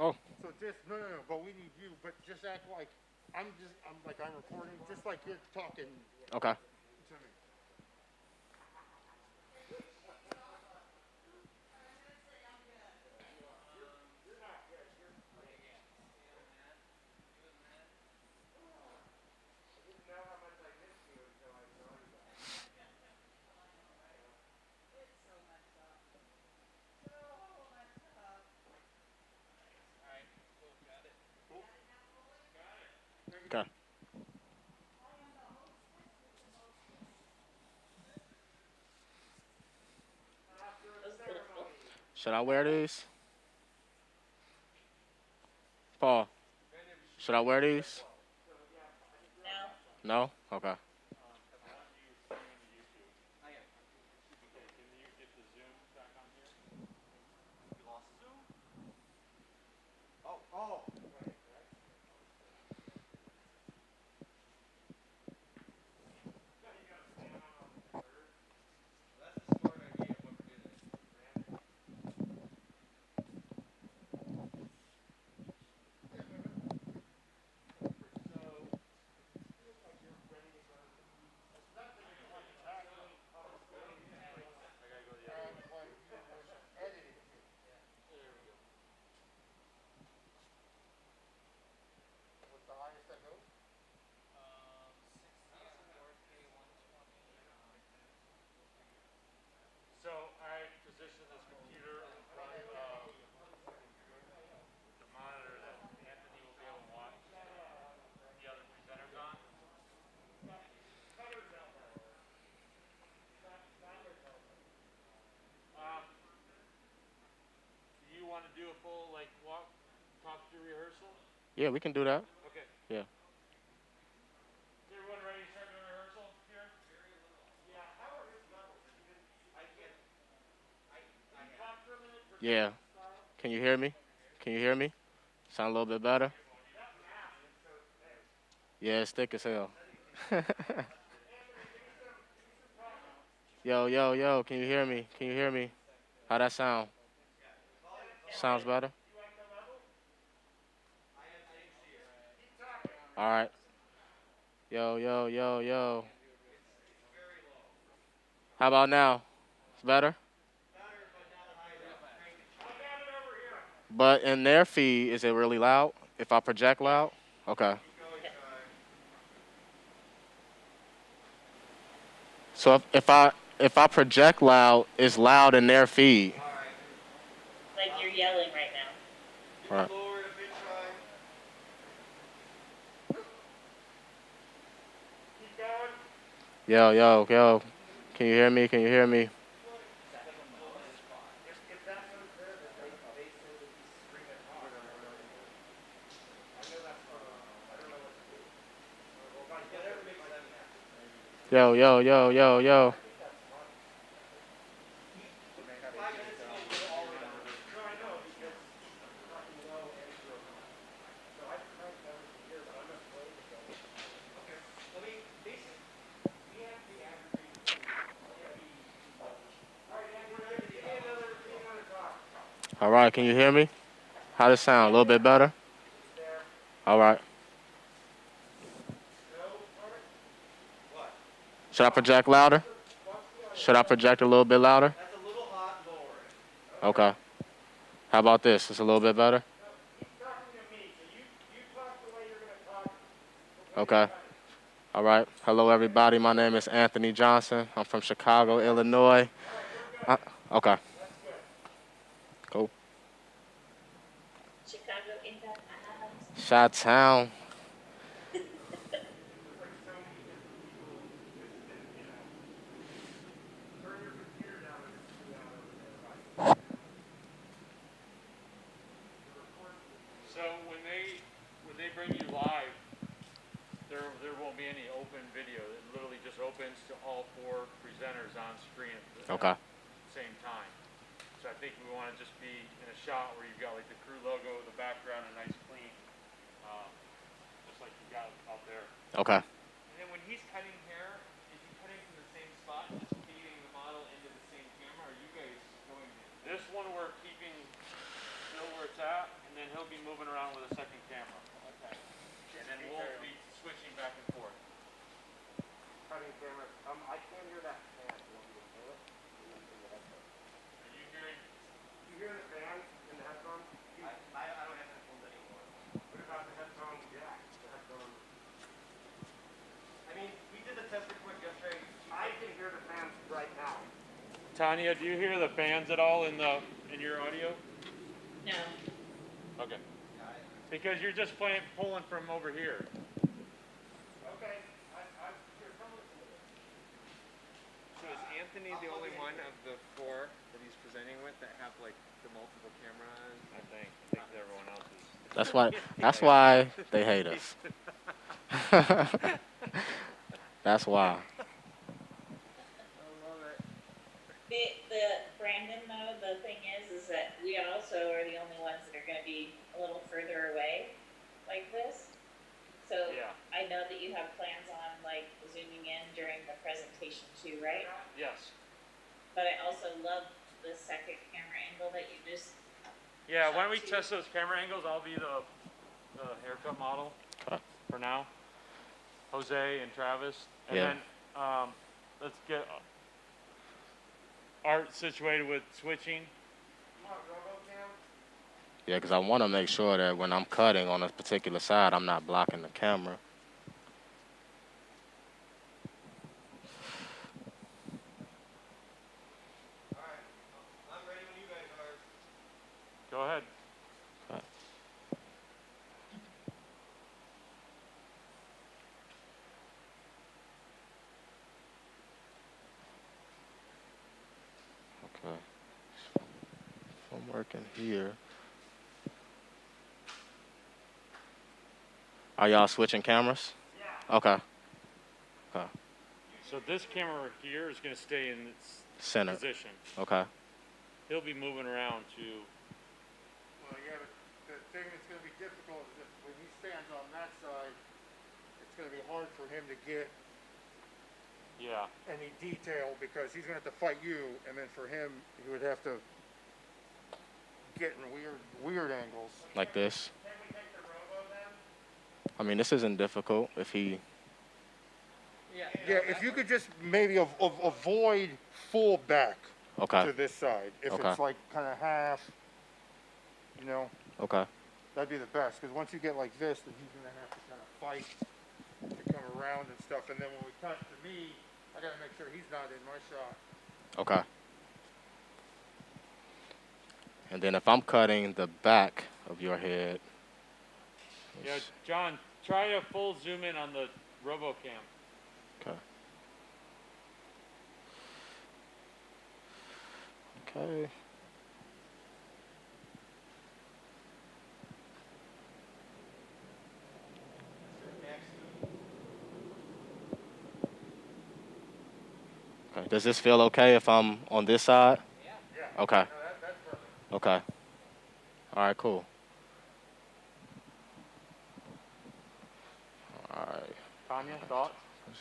Oh, So just no. But we need you. But just act like I'm recording, just like you're talking okay. to me. You're not good. You're great. I didn't know how much I missed you until I saw you guys. Cool. Thank you. Okay. After the ceremony. Should I wear these? Paul, should I wear these? So yeah, I think you're on that side. No? Okay. I want you streaming to YouTube. Okay, can you get the Zoom back on here? Oh, wait, right? Yeah, you gotta stand on the third. Brandon. So it feels like you're ready to go to the beach. Especially when you have the background on the stage and when you were editing it. What's the highest that goes? So I positioned this computer in front of the monitor that Anthony will be able to watch the other presenters on. Um, do you want to do a full like walk, talk through rehearsal? Yeah, we can do that. Okay. Yeah. Is everyone ready to start the rehearsal here? Yeah. How are his levels? Have you been? Can you talk for a minute, Yeah. projection style? Can you hear me? Can you hear me? Sound a little bit better? That mask is so thick. Yeah, it's thick as hell. Anthony, give me some comments. Yo, yo, yo, can you hear me? Can you hear me? How that sound? Sounds better? You like the level? Keep talking. All right. Yo, yo, yo, yo. How about now? It's better? I got it over here. But in their feed, is it really loud? If I project loud? Okay. So if I project loud, it's loud in their feed. Like you're yelling right now. Right. Keep going. Yo, yo, yo. Can you hear me? Can you hear me? If that goes there, then they say that he's screaming hard. I know that's I don't know what to do. Well, if I get it, Yo, yo, yo, yo, yo. I think that's fine. No, I know because I'm talking low and real high. So I cranked everything here, but I'm afraid to go. All right, Anthony, give me another talk. All right, can you hear me? How does it sound? A little bit better? It's there. All right. No part. Should I project louder? Watch the other Should I side. project a little bit louder? Okay. Okay. How about this? It's a little bit better? No, he's talking to me, so you talk the way you're gonna talk when you're Okay. cutting. All right. Hello, everybody. My name is Anthony Johnson. I'm from Chicago, Illinois. All right, we're good. Uh, okay. That's good. Cool. Chicago in the house. Chi-town. There's like so many different people. Turn your computer down when it's too loud over there. The recording is too loud. So when they bring you live, there won't be any open video. It literally just opens to all four presenters on screen at the Okay. same time. So I think we want to just be in a shot where you've got like the crew logo, the background, a nice clean, just like you got out there. Okay. And then when he's cutting hair, is he cutting from the same spot, just feeding the model into the same camera? Or are you guys going? This one we're keeping still where it's at, and then he'll be panning camera. I can't hear that fan. You want me to pull it? In the headphones. Are you hearing? You hear the fan in the headphones? I don't have headphones anymore. What about the headphone jack? The headphone. I mean, we did the test record yesterday. I can hear the fans right now. Tanya, do you hear the fans at all in your audio? No. Okay. Because you're just pulling from over here. Okay. Here, come listen to this. So is Anthony the only one of the four that he's presenting with that have like the multiple cameras? I think everyone else is. That's why they hate us. That's why. I love it. The Brandon though, the thing is that we also are the only ones that are gonna be a little further away like this. So Yeah. I know that you have plans on like zooming in during the presentation too, right? Yes. But I also love the second camera angle that you just, Yeah. Why don't we test those camera angles? I'll be the haircut model for now. Jose and Travis, and Yeah. then let's get Art situated with switching. Yeah, because I want to make sure that when I'm cutting on a particular side, I'm not blocking the camera. All right, I'm ready when you guys are. Go ahead. Okay. Okay. So I'm working here. Are y'all switching cameras? Yeah. Okay. Okay. So this camera here is going to stay in its Center. position. Okay. He'll be moving around to. Well, yeah, but the thing that's going to be difficult is that when he stands on that side, it's going to be hard for him to get Yeah. any detail because he's going to have to fight you, and then for him, he would have to get in weird angles. Like this. Can we take the robo then? I mean, this isn't difficult if he. Yeah, if you could just maybe avoid full back Okay. to this side. If Okay. it's like kind of half, you know, Okay. that'd be the best. Because once you get like this, then he's going to have to kind of fight to come around and stuff. And then when we cut to me, I got to make sure he's not in my shot. Okay. And then if I'm cutting the back of your head. Yeah, John, try a full zoom in on the RoboCam. Okay. Okay. Okay. Does this feel okay if I'm on this side? Yeah. Okay. No, that's perfect. Okay. All right, cool. All right. Tanya, thoughts?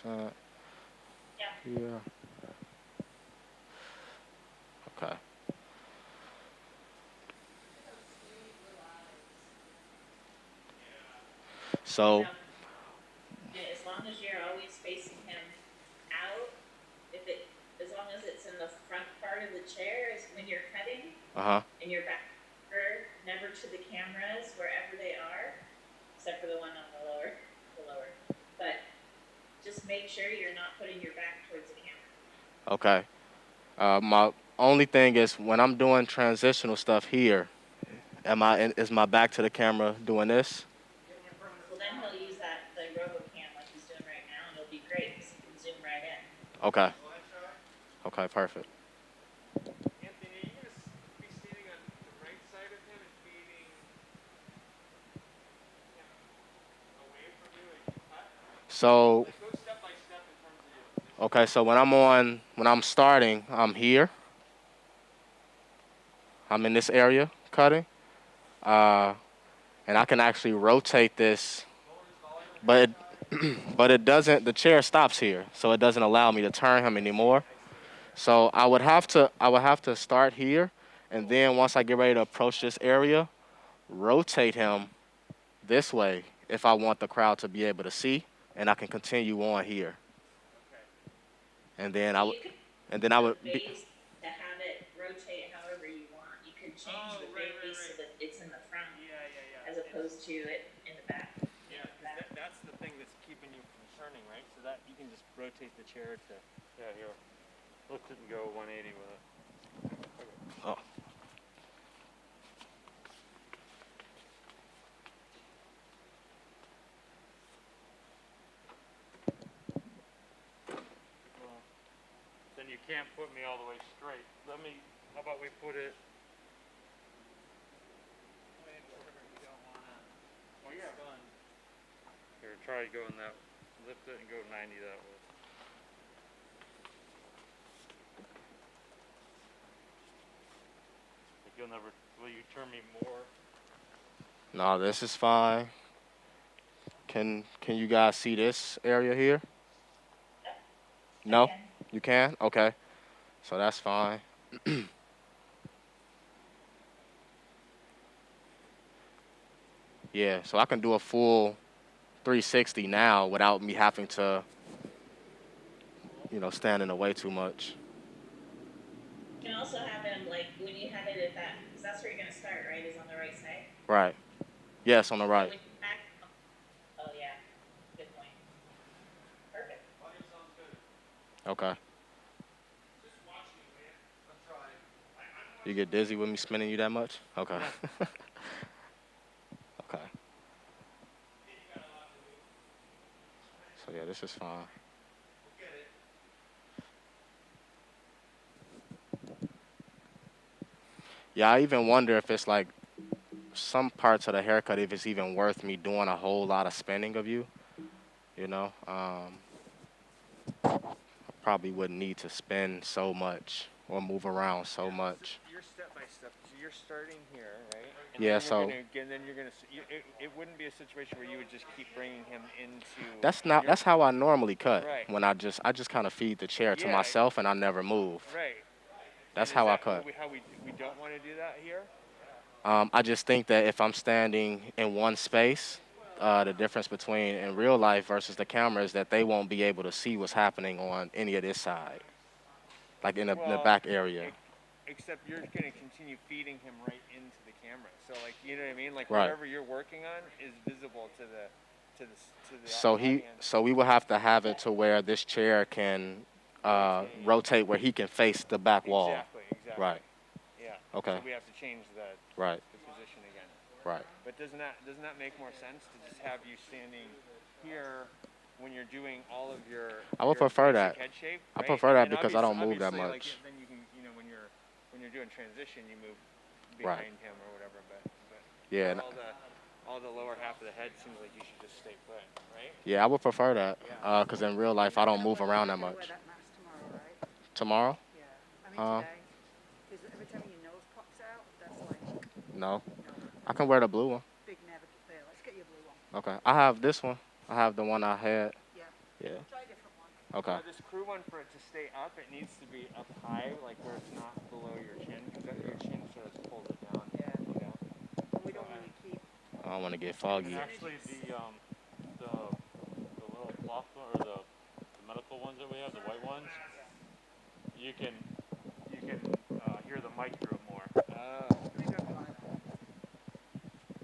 Percent. Yeah. Here. Okay. So, as long as you're always facing him out, as long as it's in the front part of the chair is when you're cutting, and your back never to the cameras wherever they are, except for the one on the lower. But just make sure you're not putting your back towards the camera. okay. My only thing is when I'm doing transitional stuff here, is my back to the camera doing this? Well, then he'll use the RoboCam like he's doing right now, and it'll be great because he can zoom right in. Okay. Okay, perfect. Anthony, are you going to be standing on the right side of him and feeding him away from you as you cut? So, Like go step by step in terms of your position. okay, so when I'm starting, I'm here. I'm in this area cutting. And I can actually rotate this, but it doesn't, the chair stops here, so it doesn't allow me to turn him anymore. So I would have to start here, and then once I get ready to approach this area, rotate him this way if I want the crowd to be able to see, and I can continue on here. and then So I would, you could and then I would the be, base to have it rotate however you want. You could change the base so that it's in the front as opposed to it in the back. Yeah, because that's the thing that's keeping you from turning, right? So that you can just rotate the chair to. Yeah, here. Lift it and go 180 with it. oh, Then you can't put me all the way straight. How about we put it? Oh yeah. Here, try going that. Lift it and go 90 that way. Like you'll never. Will you turn me more? no, this is fine. Can you guys see this area here? No, Okay. you can. Okay, so that's fine. Yeah, so I can do a full 360 now without me having to, stand in the way too much. You can also have him like when you have it at that, because that's where you're gonna start, right? Is on the right side. Right. Yes, on the So right. when you back, oh yeah, good point. Perfect. Audio sounds good. Okay. Just watching, man. I'm trying. You get dizzy with me spinning you that much? Okay. Okay. So yeah, this is fine. We'll get it. Yeah, I even wonder if it's like some parts of the haircut, if it's even worth me doing a whole lot of spinning of you. Probably wouldn't need to spin so much or move around so much. You're step by step. So you're starting here, right? And Yeah, then you're gonna. It wouldn't be a situation where you would just keep bringing him into. that's how I normally cut. Right. When I just kind of feed the chair to Yeah. myself and I never move. Right. That's And how is I that cut. How we don't want to do that here. I just think that if I'm standing in one space, the difference between in real life versus the camera is that they won't be able to see what's happening on any of this side, like in the back area. Except you're going to continue feeding him right into the camera. So like, you know what I mean? Like Right. whatever you're working on is visible to the audience. So we will have to have it to where this chair can rotate where he can face the back wall. Exactly. Right. Yeah. Okay. So we have to change the position again. Right. But doesn't that make more sense to just have you standing here when you're doing all of your I would your prefer basic that. head shape? I Right? prefer that And because I don't move that obviously, much. Like, then you can, when you're doing transition, you move Right. behind him or whatever. But Yeah. all the lower half of the head seems like you should just stay put, right? Yeah, I would prefer that because in real life I don't move around that Wear much. that mask tomorrow, right? Tomorrow? Yeah. I mean today. Because every time your nose pops out, that's like No. I can wear the blue one. big navigation. There, let's get your blue one. Okay. I have this one. I have the one I had. Yeah. Yeah. Try a different one. Okay. This crew one, for it to stay up, it needs to be up high, like where it's not below your chin, because your chin sort of pulls it down. Yeah. You know? And we don't really keep. I don't want to get foggy. And actually, the little cloth one, or the medical ones that we have, the white ones, you can hear the mic through it more. We don't mind.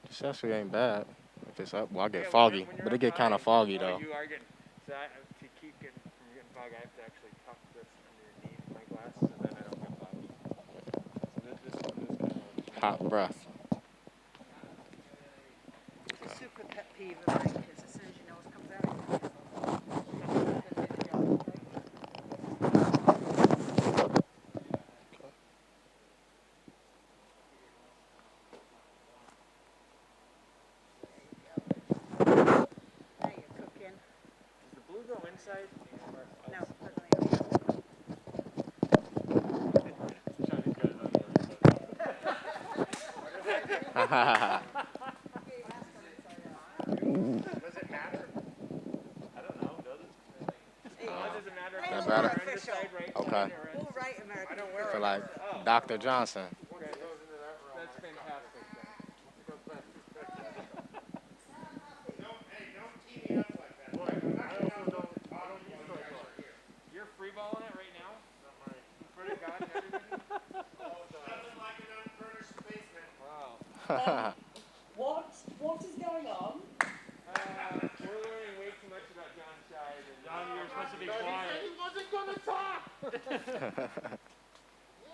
This actually ain't bad. If it's up, well, I get Yeah, foggy, when you're but it up get kind high, of foggy though. You are getting. So to keep getting from getting foggy, I have to actually tuck this underneath my glasses, and then I don't get foggy. So this kind of. Hot breath. It's a super pet peeve of mine because as soon as your nose comes out, you do the job, okay? There you're cooking. Does the blue go inside? No, put it on the other side. Chinese guys on the other side. Does it matter? I don't know. Does it? There you go. Does it matter? That That better? Or underside, right Okay. side, or All right, American. I don't I wear feel it. like Dr. Johnson. Okay, that's fantastic. Don't tee me up like that. I'm not gonna have to talk to you guys are here. You're freeballing it What is going on? We're learning way too much about John Scheid. John, you're supposed to be No, he quiet. said he wasn't gonna talk. You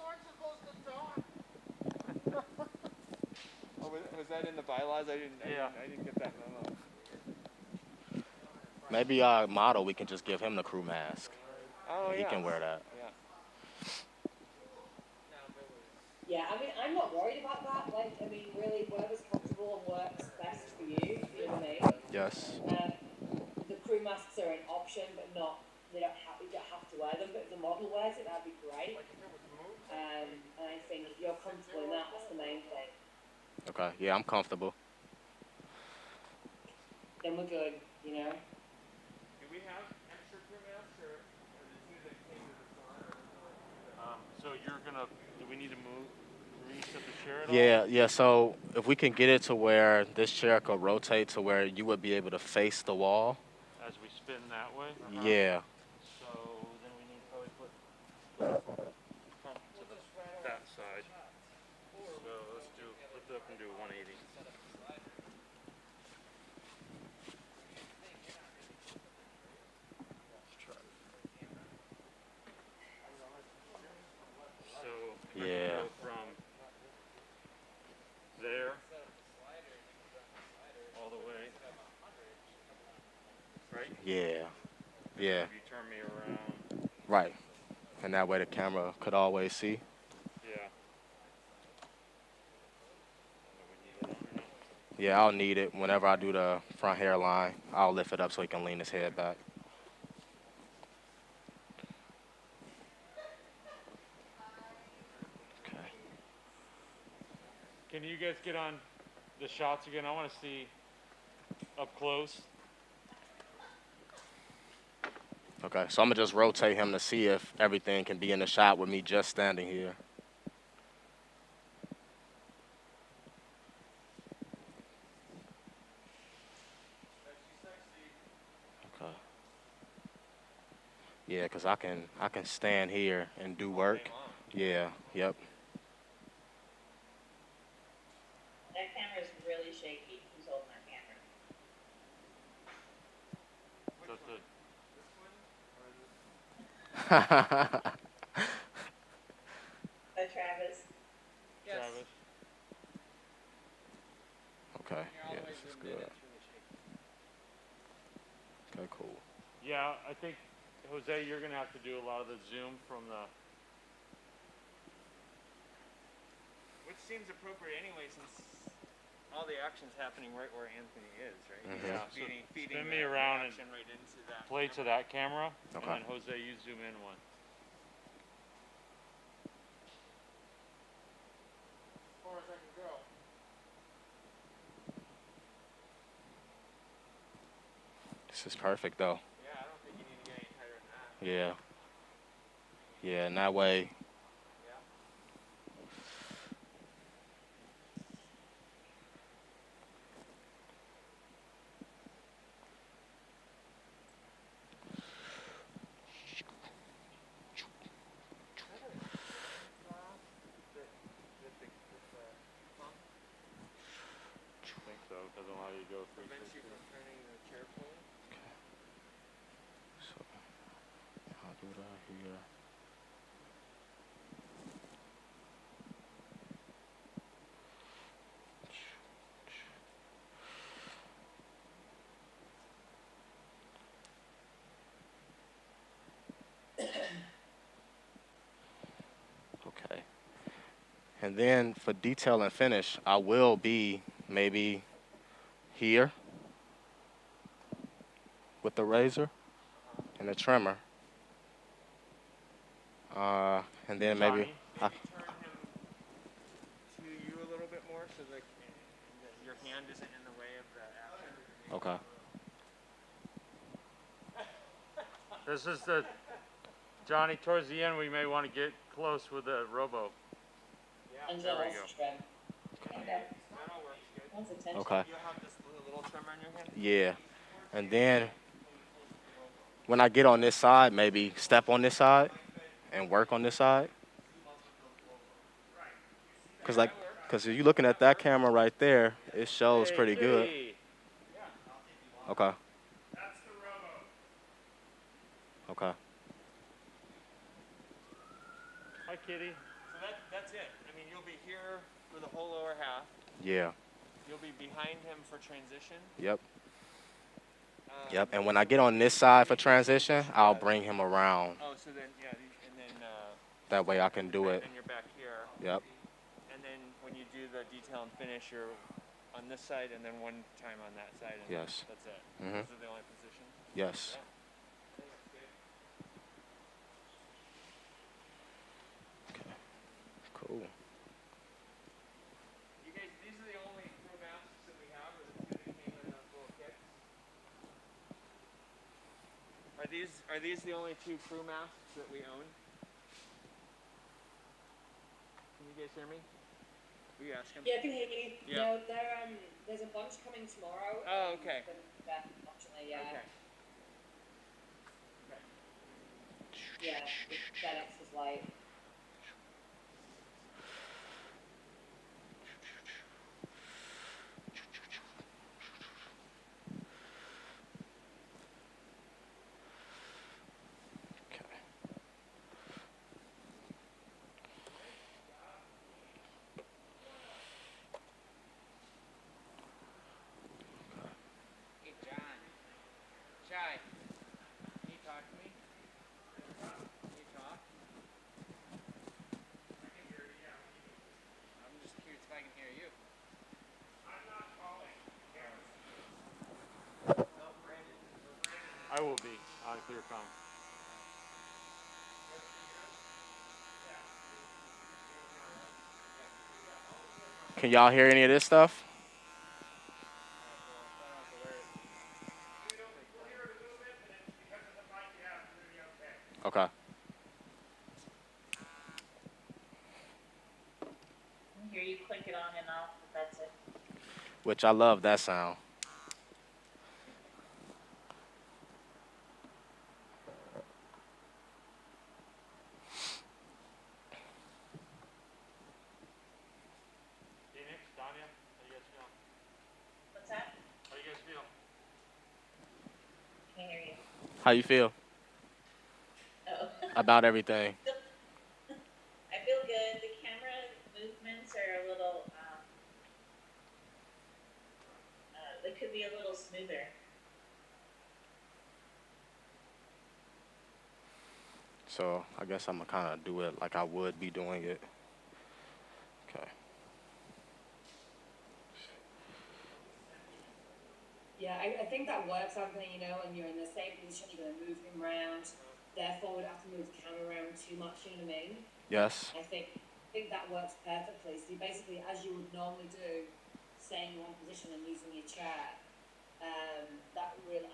aren't supposed to talk. Oh, was that in the bylaws? I didn't get that memo. Maybe our model, we can just give him the crew mask. Oh, He can wear that. Yeah. Yeah, I mean, I'm not worried about that. Like, I mean, really, whatever's comfortable and works best for you, you know what I mean? Yes. The crew masks are an option, but not, you don't have to wear them, but if the model wears it, that'd be great. And I think if you're comfortable in that, that's the main thing. Okay. Yeah, I'm comfortable. Then we're good, you know? Do we have extra crew masks, or as soon as they came to the salon, So you're gonna, do we need to reset the chair at all? Yeah. So if we can get it to where this chair could rotate to where you would be able to face the wall. As we spin that way? Yeah. So then we need to probably put the pump to that side. So let's lift it up and do 180. So if I Yeah. can go from there all the way, right? Yeah. Yeah. If you turn me around, Right. And that way the camera could always see. yeah. Yeah, I'll need it. Whenever I do the front hairline, I'll lift it up so he can lean his head back. Okay. Can you guys get on the shots again? I want to see up close. Okay, so I'm gonna just rotate him to see if everything can be in the shot with me just standing here. Okay. Yeah, 'cause I can stand here and do work. Yeah. Yep. That camera's really shaky. Who's holding that camera? That's it. Travis. Travis. Okay. Yeah, this is good. Okay, cool. Yeah, I think, Jose, you're going to have to do a lot of the zoom from the... which seems appropriate anyway, since all the action's happening right where Anthony is, right? Mhm. Yeah, so Feeding spin me the around and action right into that. play to that camera. Okay. And then, Jose, you zoom in one. As far as I can go. This is perfect though. Yeah, I don't think you need to get any tighter than that. Yeah. Yeah, and that way. Yeah. I think so. It doesn't allow you to go through. Prevents you from turning the chair forward. So I'll do that here. Okay. And then for detail and finish, I will be maybe here with the razor and the trimmer. And then maybe Johnny? I, Maybe turn him to you a little bit more so that your hand isn't in the way of the action. okay. This is the... Johnny, towards the end, we may want to get close with the robo. And there we just go. trim. Okay. That'll work good. That's attention. Okay. You'll have this little trimmer in your hand? Yeah. And then when I get on this side, maybe step on this side and work on this side. Cause like, Because if you're looking at that camera right there, it shows Hey, pretty good. Kitty. Okay. That's the robo. Okay. Hi, Kitty. So that's it. I mean, you'll be here for the whole lower half. Yeah. You'll be behind him for transition. Yep. Yep. And when I get on this side for transition, I'll bring him around. Oh, so then and then That way I can do it. and you're back here. Yep. And then when you do the detail and finish, you're on this side, and then one time on that side. And Yes. That's it. Mhm. Those are the only positions. Yes. Okay. Cool. You guys, these are the only crew masks that we have, or the two that came in those little kits. Are these the only two crew masks that we own? Can you guys hear me? Will you ask him? Yeah, I can hear you. Yeah. No, there's a bunch coming tomorrow. Oh, okay. But unfortunately, yeah. Okay. Yeah, the FedEx was late. Okay. Hey, John. Shy. Can you talk to me? Can you talk? I can hear you, yeah. I'm just curious if I can hear you. I'm not calling. I will be on ClearCom. Can y'all hear any of this stuff? We'll hear it a little bit, but it's because of the mic you have, it's gonna be okay. Okay. I hear you click it on and off, but that's it. Which I love that sound. Phoenix, Danya, how you guys feel? What's that? How you guys feel? Can't hear you. How you feel Oh. about everything? I feel good. The camera movements are a little, they could be a little smoother. So I guess I'm gonna kind of do it like I would be doing it. Okay. Yeah, I think that works, Anthony, you know, when you're in the same position, you're going to move him around. Therefore, we don't have to move the camera around too much, you know what I mean? Yes. I think that works perfectly. So you basically, as you would normally do, staying in one position and using your chair, I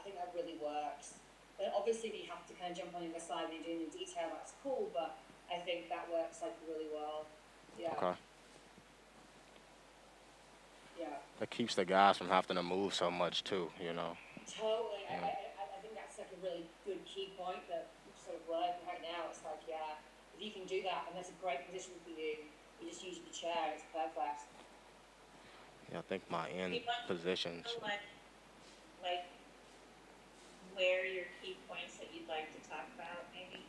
think that really works. But obviously, if you have to kind of jump on the other side and you're doing the detail, that's cool, but I think that works like really well. Yeah. Okay. Yeah. That keeps the guys from having to move so much too, you know. Totally. Yeah. I think that's like a really good key point that we're sort of learning right now. It's like, yeah, if you can do that and that's a great position for you, you just use the chair, it's perfect. Yeah, I think my end You want to positions. know, like where your key points that you'd like to talk about, maybe,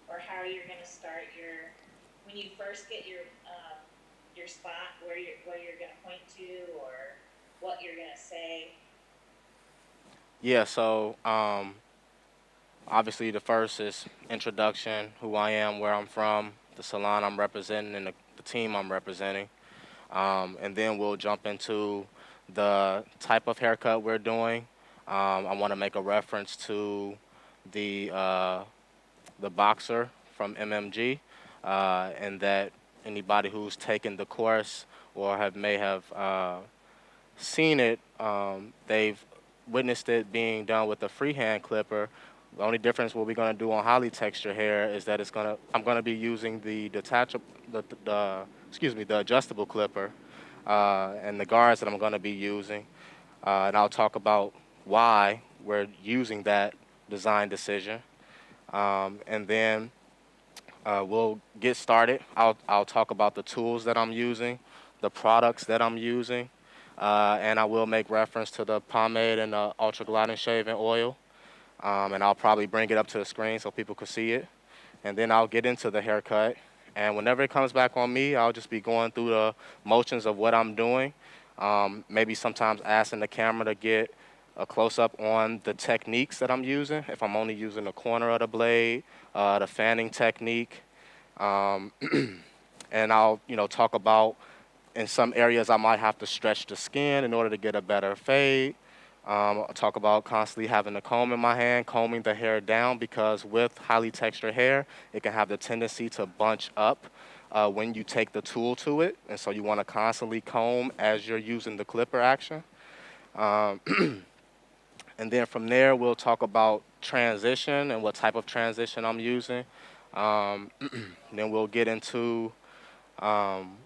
or how you're going to start when you first get your spot, where you're going to point to, or what you're going to say. Yeah. So obviously the first is introduction, who I am, where I'm from, the salon I'm representing, and the team I'm representing. And then we'll jump into the type of haircut we're doing. I want to make a reference to the boxer from MMG, and that anybody who's taken the course or may have seen it, they've witnessed it being done with a freehand clipper. The only difference what we're gonna do on highly textured hair is that I'm gonna be using the detachable, the adjustable clipper, and the guards that I'm gonna be using, and I'll talk about why we're using that design decision, and then we'll get started. I'll talk about the tools that I'm using, the products that I'm using, and I will make reference to the pomade and the ultra gliding shaving oil. And I'll probably bring it up to the screen so people can see it. And then I'll get into the haircut. And whenever it comes back on me, I'll just be going through the motions of what I'm doing. Maybe sometimes asking the camera to get a close-up on the techniques that I'm using. If I'm only using the corner of the blade, the fanning technique. Um, and I'll, talk about in some areas I might have to stretch the skin in order to get a better fade. I'll talk about constantly having a comb in my hand, combing the hair down because with highly textured hair, it can have the tendency to bunch up when you take the tool to it. And so you want to constantly comb as you're using the clipper action. Um, and then from there, we'll talk about transition and what type of transition I'm using. Then we'll get into um,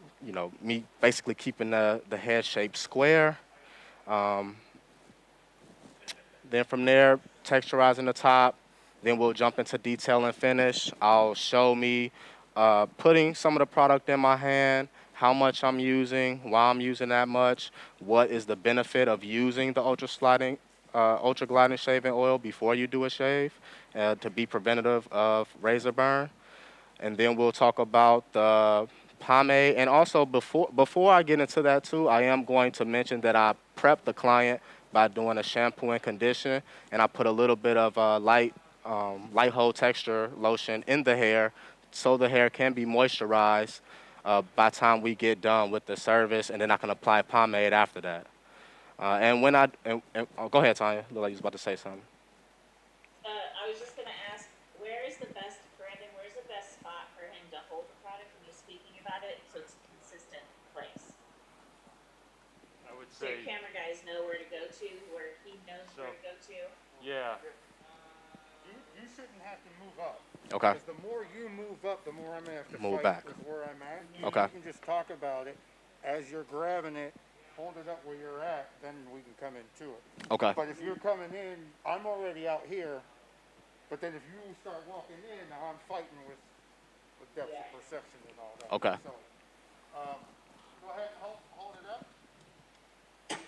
me basically keeping the head shape square. Um, then from there, texturizing the top. Then we'll jump into detail and finish. I'll show me putting some of the product in my hand, how much I'm using, why I'm using that much, what is the benefit of using the ultra gliding shaving oil before you do a shave to be preventative of razor burn. And then we'll talk about the pomade. And also before I get into that too, I am going to mention that I prep the client by doing a shampoo and condition, and I put a little bit of light hold texture lotion in the hair, so the hair can be moisturized by the time we get done with the service, and then I can apply pomade after that. And when oh, go ahead, Tanya. Look like you was about to say something. I was just gonna ask, where is the best, Brandon, where's the best spot for him to hold the product when he's speaking about it, so it's a consistent place? I would So your say, camera guys know where to go to, where he knows So- where to go to? yeah, You shouldn't have to move up. Okay. Because the more you move up, the more I'm gonna have to Move fight back. with where I'm at. Okay. You can just talk about it as you're grabbing it, hold it up where you're at, then we can come into it. Okay. But if you're coming in, I'm already out here. But then if you start walking in, now I'm fighting with depth Yeah. of perception and all that. Okay. So, go ahead, hold it up. Here,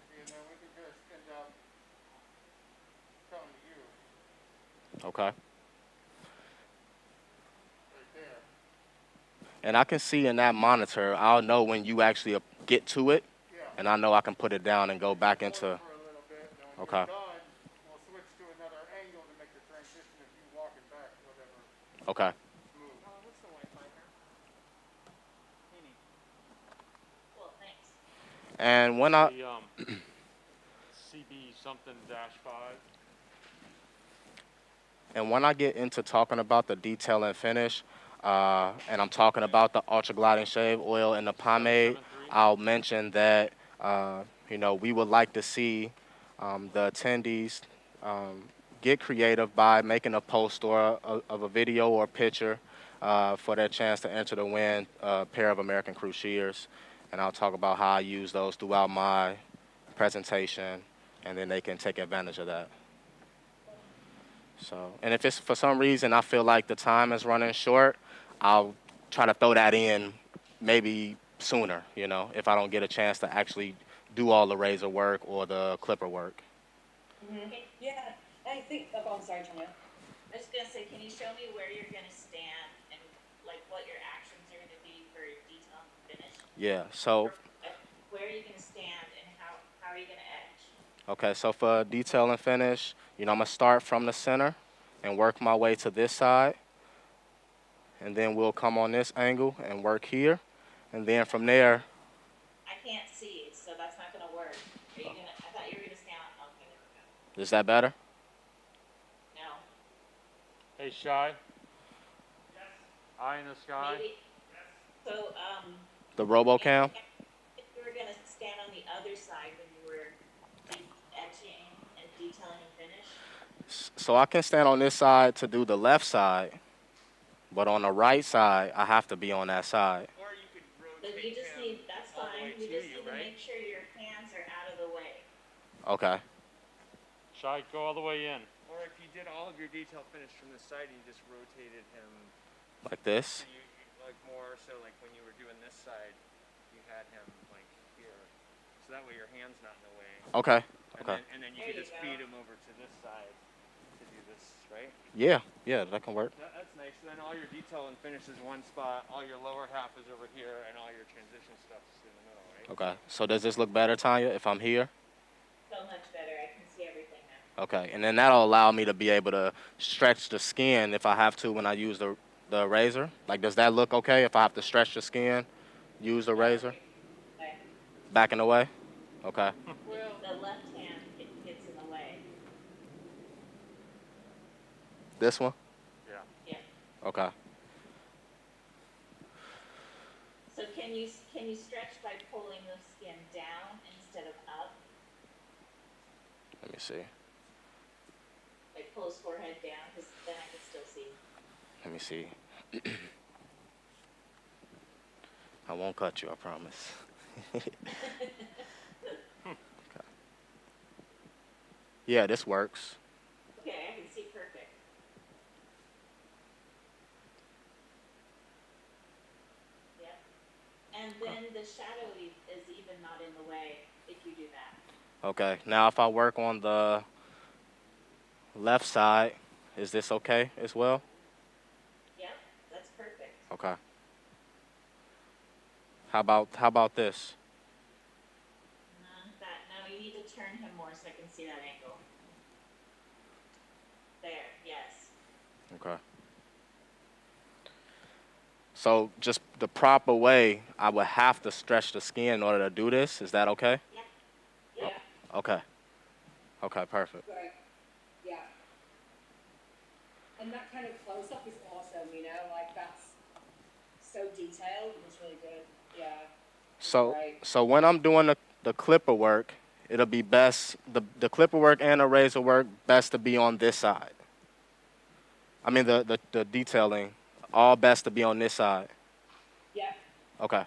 see, and then we can just end up coming to you Okay. right there. And I can see in that monitor, I'll know when you actually get to it, Yeah. and I know I can put it down and go back Hold it into. for a little bit, then when Okay. you're done, we'll switch to another angle to make the transition of you walking back, whatever, Okay. smooth. What's the Wi-Fi here? Heaney. Cool, thanks. And when I the CB something dash 5. And when I get into talking about the detail and finish, and I'm talking about the ultra gliding shave oil and the pomade, 773. I'll mention that we would like to see the attendees get creative by making a post or of a video or picture for their chance to enter to win a pair of American Crew shears. And I'll talk about how I use those throughout my presentation, and then they can take advantage of that. So, and if it's for some reason I feel like the time is running short, I'll try to throw that in maybe sooner, if I don't get a chance to actually do all the razor work or the clipper work. Yeah, I think, oh, I'm sorry, Tanya. I was gonna say, can you show me where you're gonna stand and like what your actions are gonna be for detail and finish? Yeah, so, Where are you gonna stand and how are you gonna edge? okay, so for detail and finish, I'm going to start from the center and work my way to this side. And then we'll come on this angle and work here. And then from there, I can't see, so that's not gonna work. Are you gonna, I thought you were gonna stand on, okay, there we go. is that better? No, Hey, Shy. Eye in the sky. maybe, so, The RoboCam? if you were gonna stand on the other side when you were etching and detailing and finish, So I can stand on this side to do the left side, but on the right side, I have to be on that side. Or you could but rotate you just him need, that's all the fine, way you to just you, need to right? make sure your hands are out of the way. Okay. Shy, go all the way in. Or if you did all of your detail finish from the side, you just rotated him Like this? so you like more so like when you were doing this side, you had him like here, so that way your hand's not in the way. Okay. And Okay. then you There could you just go. feed him over to this side to do this, right? Yeah. Yeah, that can work. That's nice. So then all your detail and finish is one spot, all your lower half is over here, and all your transition stuff is in the middle, right? Okay. So does this look better, Tanya, if I'm here? So much better. I can see everything now. Okay. And then that'll allow me to be able to stretch the skin if I have to when I use the razor. Like, does that look okay if I have to stretch the skin, use the No, razor? okay. Back in the way? Okay. Well, The left hand gets in the way. This one? Yeah. Yeah. Okay. So can you stretch by pulling the skin down instead of up? Let me see. Like pull his forehead down, because then I can still see. Let me see. I won't cut you, I promise. Okay. Yeah, this works. Okay, I can see perfect. Yep. And then the shadow is even not in the way if you do that. Okay. Now if I work on the left side, is this okay as well? Yep, that's perfect. Okay. How about this? No, you need to turn him more so I can see that angle. There, yes. Okay. So just the proper way, I would have to stretch the skin in order to do this. Is that okay? Yeah. Yeah. Okay. Okay, perfect. Right. Yeah. And that kind of close up is awesome, you know, like that's so detailed and it's really good. Yeah. So when I'm doing the clipper work, it'll be best the clipper work and the razor work best to be on this side. I mean the detailing, all best to be on this side. Yeah. Okay.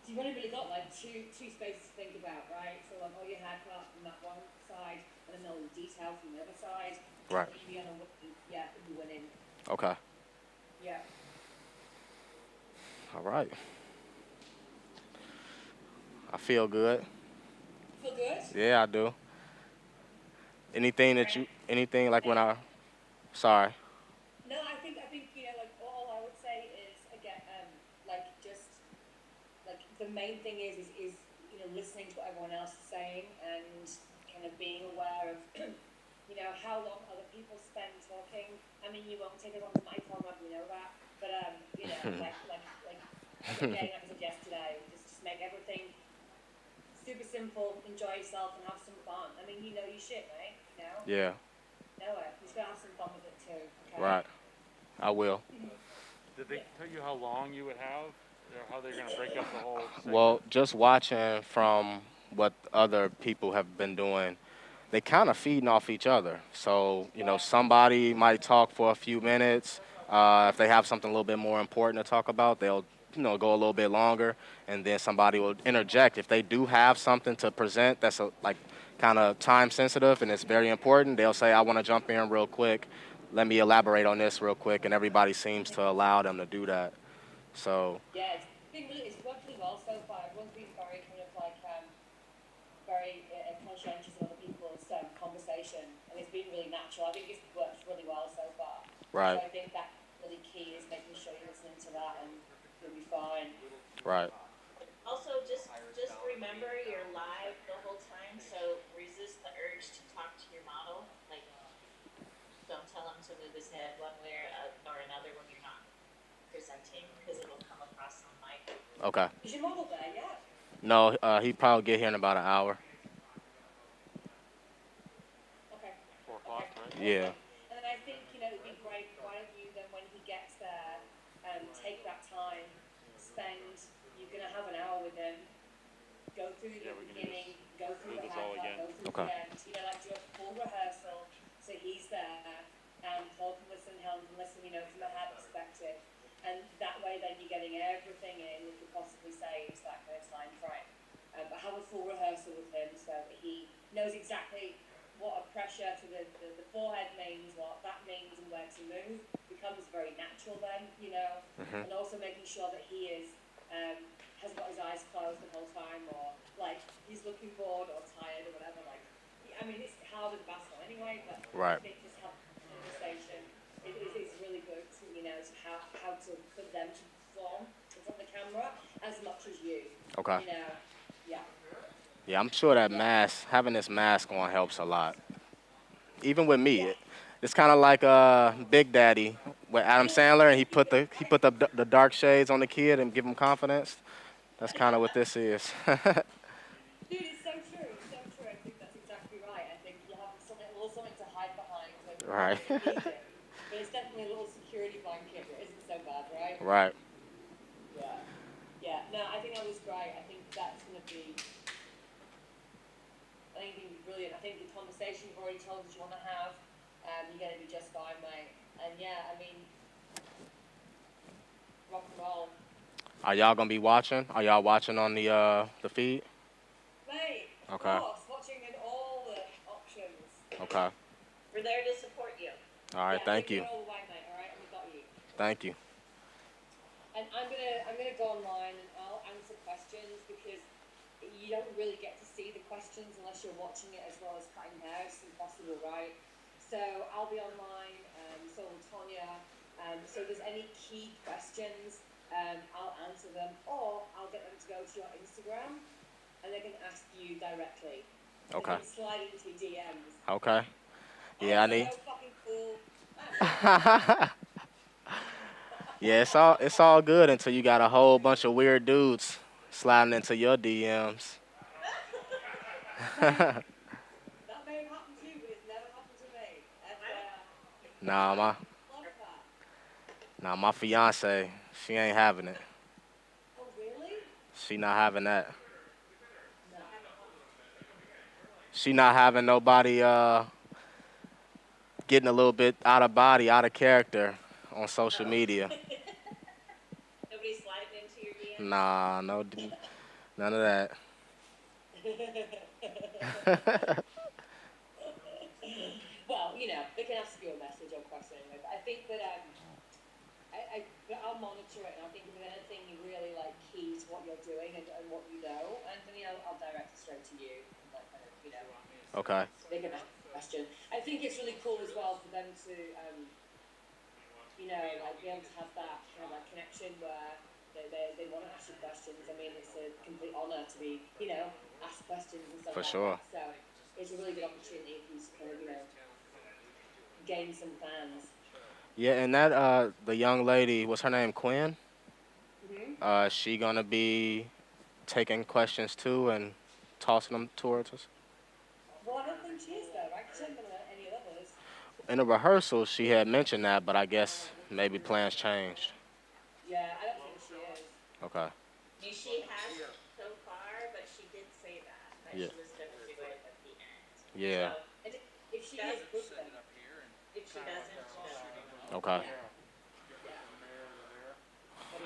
So you've only really got like two spaces to think about, right? So like all your haircut from that one side, and then all the detail from the other side. Right. You'd be on a winning, yeah, you'd be winning. Okay. Yeah. All right. I feel good. Feel good? Yeah, I do. Anything like when I, sorry. No, I think you know, like all I would say is again, like just like the main thing is you know listening to what everyone else is saying and kind of being aware of you know how long other people spend talking. I mean, you won't take everyone's mic on, we know that, but you know, like again, like I said yesterday, just make everything super simple, enjoy yourself, and have some fun. I mean, you know your shit, right? You know. Yeah. Know it. You just gotta have some fun with it too. Okay? Right. I will. Did they tell you how long you would have, or how they're gonna break up the whole segment? Well, just watching from what other people have been doing, they kind of feeding off each other. So, you know, somebody might talk for a few minutes. If they have something a little bit more important to talk about, they'll, you know, go a little bit longer. And then somebody will interject. If they do have something to present that's like kind of time sensitive and it's very important, they'll say, I want to jump in real quick. Let me elaborate on this real quick. And everybody seems to allow them to do that. So, Yeah, it's worked really well so far. Everyone's been very kind of like very conscientious of other people's conversation, and it's been really natural. I think it's worked really well so far. right, So I think that really key is making sure you're listening to that, and you'll be fine. right. Also, just remember you're live the whole time, so resist the urge to talk to your model. Like, don't tell him to move his head one way or another when you're not presenting, because it'll come across on mic. Okay. Is your model there yet? No, he'd probably get here in about an hour. Okay. 4 o'clock, right? Yeah. And then I think, you know, it'd be great, why don't you then when he gets there, take that time, you're going to have an hour with him, go through the beginning, go through the haircut, go through the end, you know, like do a full rehearsal, so he's there, and Paul can listen, Helen can listen, you know, from a hair perspective, and that way then you're getting everything in you could possibly say into that kind of time frame. But have a full rehearsal with him so that he knows exactly what a pressure to the forehead means, what that means, and where to move. Becomes very natural then, you know. And also making sure that he is has got his eyes closed the whole time, or like he's looking bored or tired or whatever. Like, I mean, it's hard with basketball anyway, but I Right. think just having a conversation is really good to, you know, to how to for them to perform in front of the camera as much as you. Okay. You know, yeah. Yeah, I'm sure that mask, having this mask on helps a lot. Even with me, it's kind of like Big Daddy with Adam Sandler, and he put the dark shades on the kid and give him confidence. That's kind of what this is. Dude, it's so true. It's so true. I think that's exactly right. I think you have something, a little something to hide behind when Right. you need it. But it's definitely a little security blanket that isn't so bad, right? Right. Yeah. Yeah. No, I think that was great. I think that's going to be, brilliant. I think the conversation you've already told us you want to have, you're going to be just fine, mate. And yeah, I mean, rock and roll. Are y'all gonna be watching? Are y'all watching on the feed? Mate, of Okay. course, watching in all the options. Okay. We're there to support you. All right. Yeah, Thank we're you. all the way, mate. All right, and we got you. Thank you. And I'm gonna go online and I'll answer questions because you don't really get to see the questions unless you're watching it as well as cutting hair. It's impossible, right? So I'll be online. So will Tonya. So if there's any key questions, I'll answer them, or I'll get them to go to your Instagram, and they can ask you directly. Okay. They can slide into your DMs. Okay. Yeah, I I'm need. so fucking cool. I'm Yeah, it's all good until you got a whole bunch of weird dudes sliding into your DMs. That may have happened to you, but it's never happened to me. Nah, my Love that. nah, my fiance, she ain't having it. Oh, really? She not having that. No. She not having nobody getting a little bit out of body, out of character on social media. Nobody sliding into your DMs? Nah, none of that. Well, you know, they can ask you a message or question anyway. But I think that but I'll monitor it, and I think if there's anything you really like key to what you're doing and what you know, Anthony, I'll direct it straight to you. And, like, kind of, you know, Okay. they can ask a question. I think it's really cool as well for them to, you know, like be able to have that kind of like connection where they want to ask you questions. I mean, it's a complete honor to be, you know, asked questions and stuff For like sure. that. So it's a really good opportunity for you to kind of, you know, gain some fans. Yeah, and that the young lady, what's her name, Quinn? Mm-hmm. She gonna be taking questions too and tossing them towards us. Well, I don't think she is though, right? She hasn't been at any levels. In the rehearsal, she had mentioned that, but I guess maybe plans changed. Yeah, I don't think she is. Okay. I mean, she has so far, but she did say that Yeah. she was going to do it at the end. Yeah. So, And if she is, good then. if she doesn't, she doesn't. Okay. Yeah.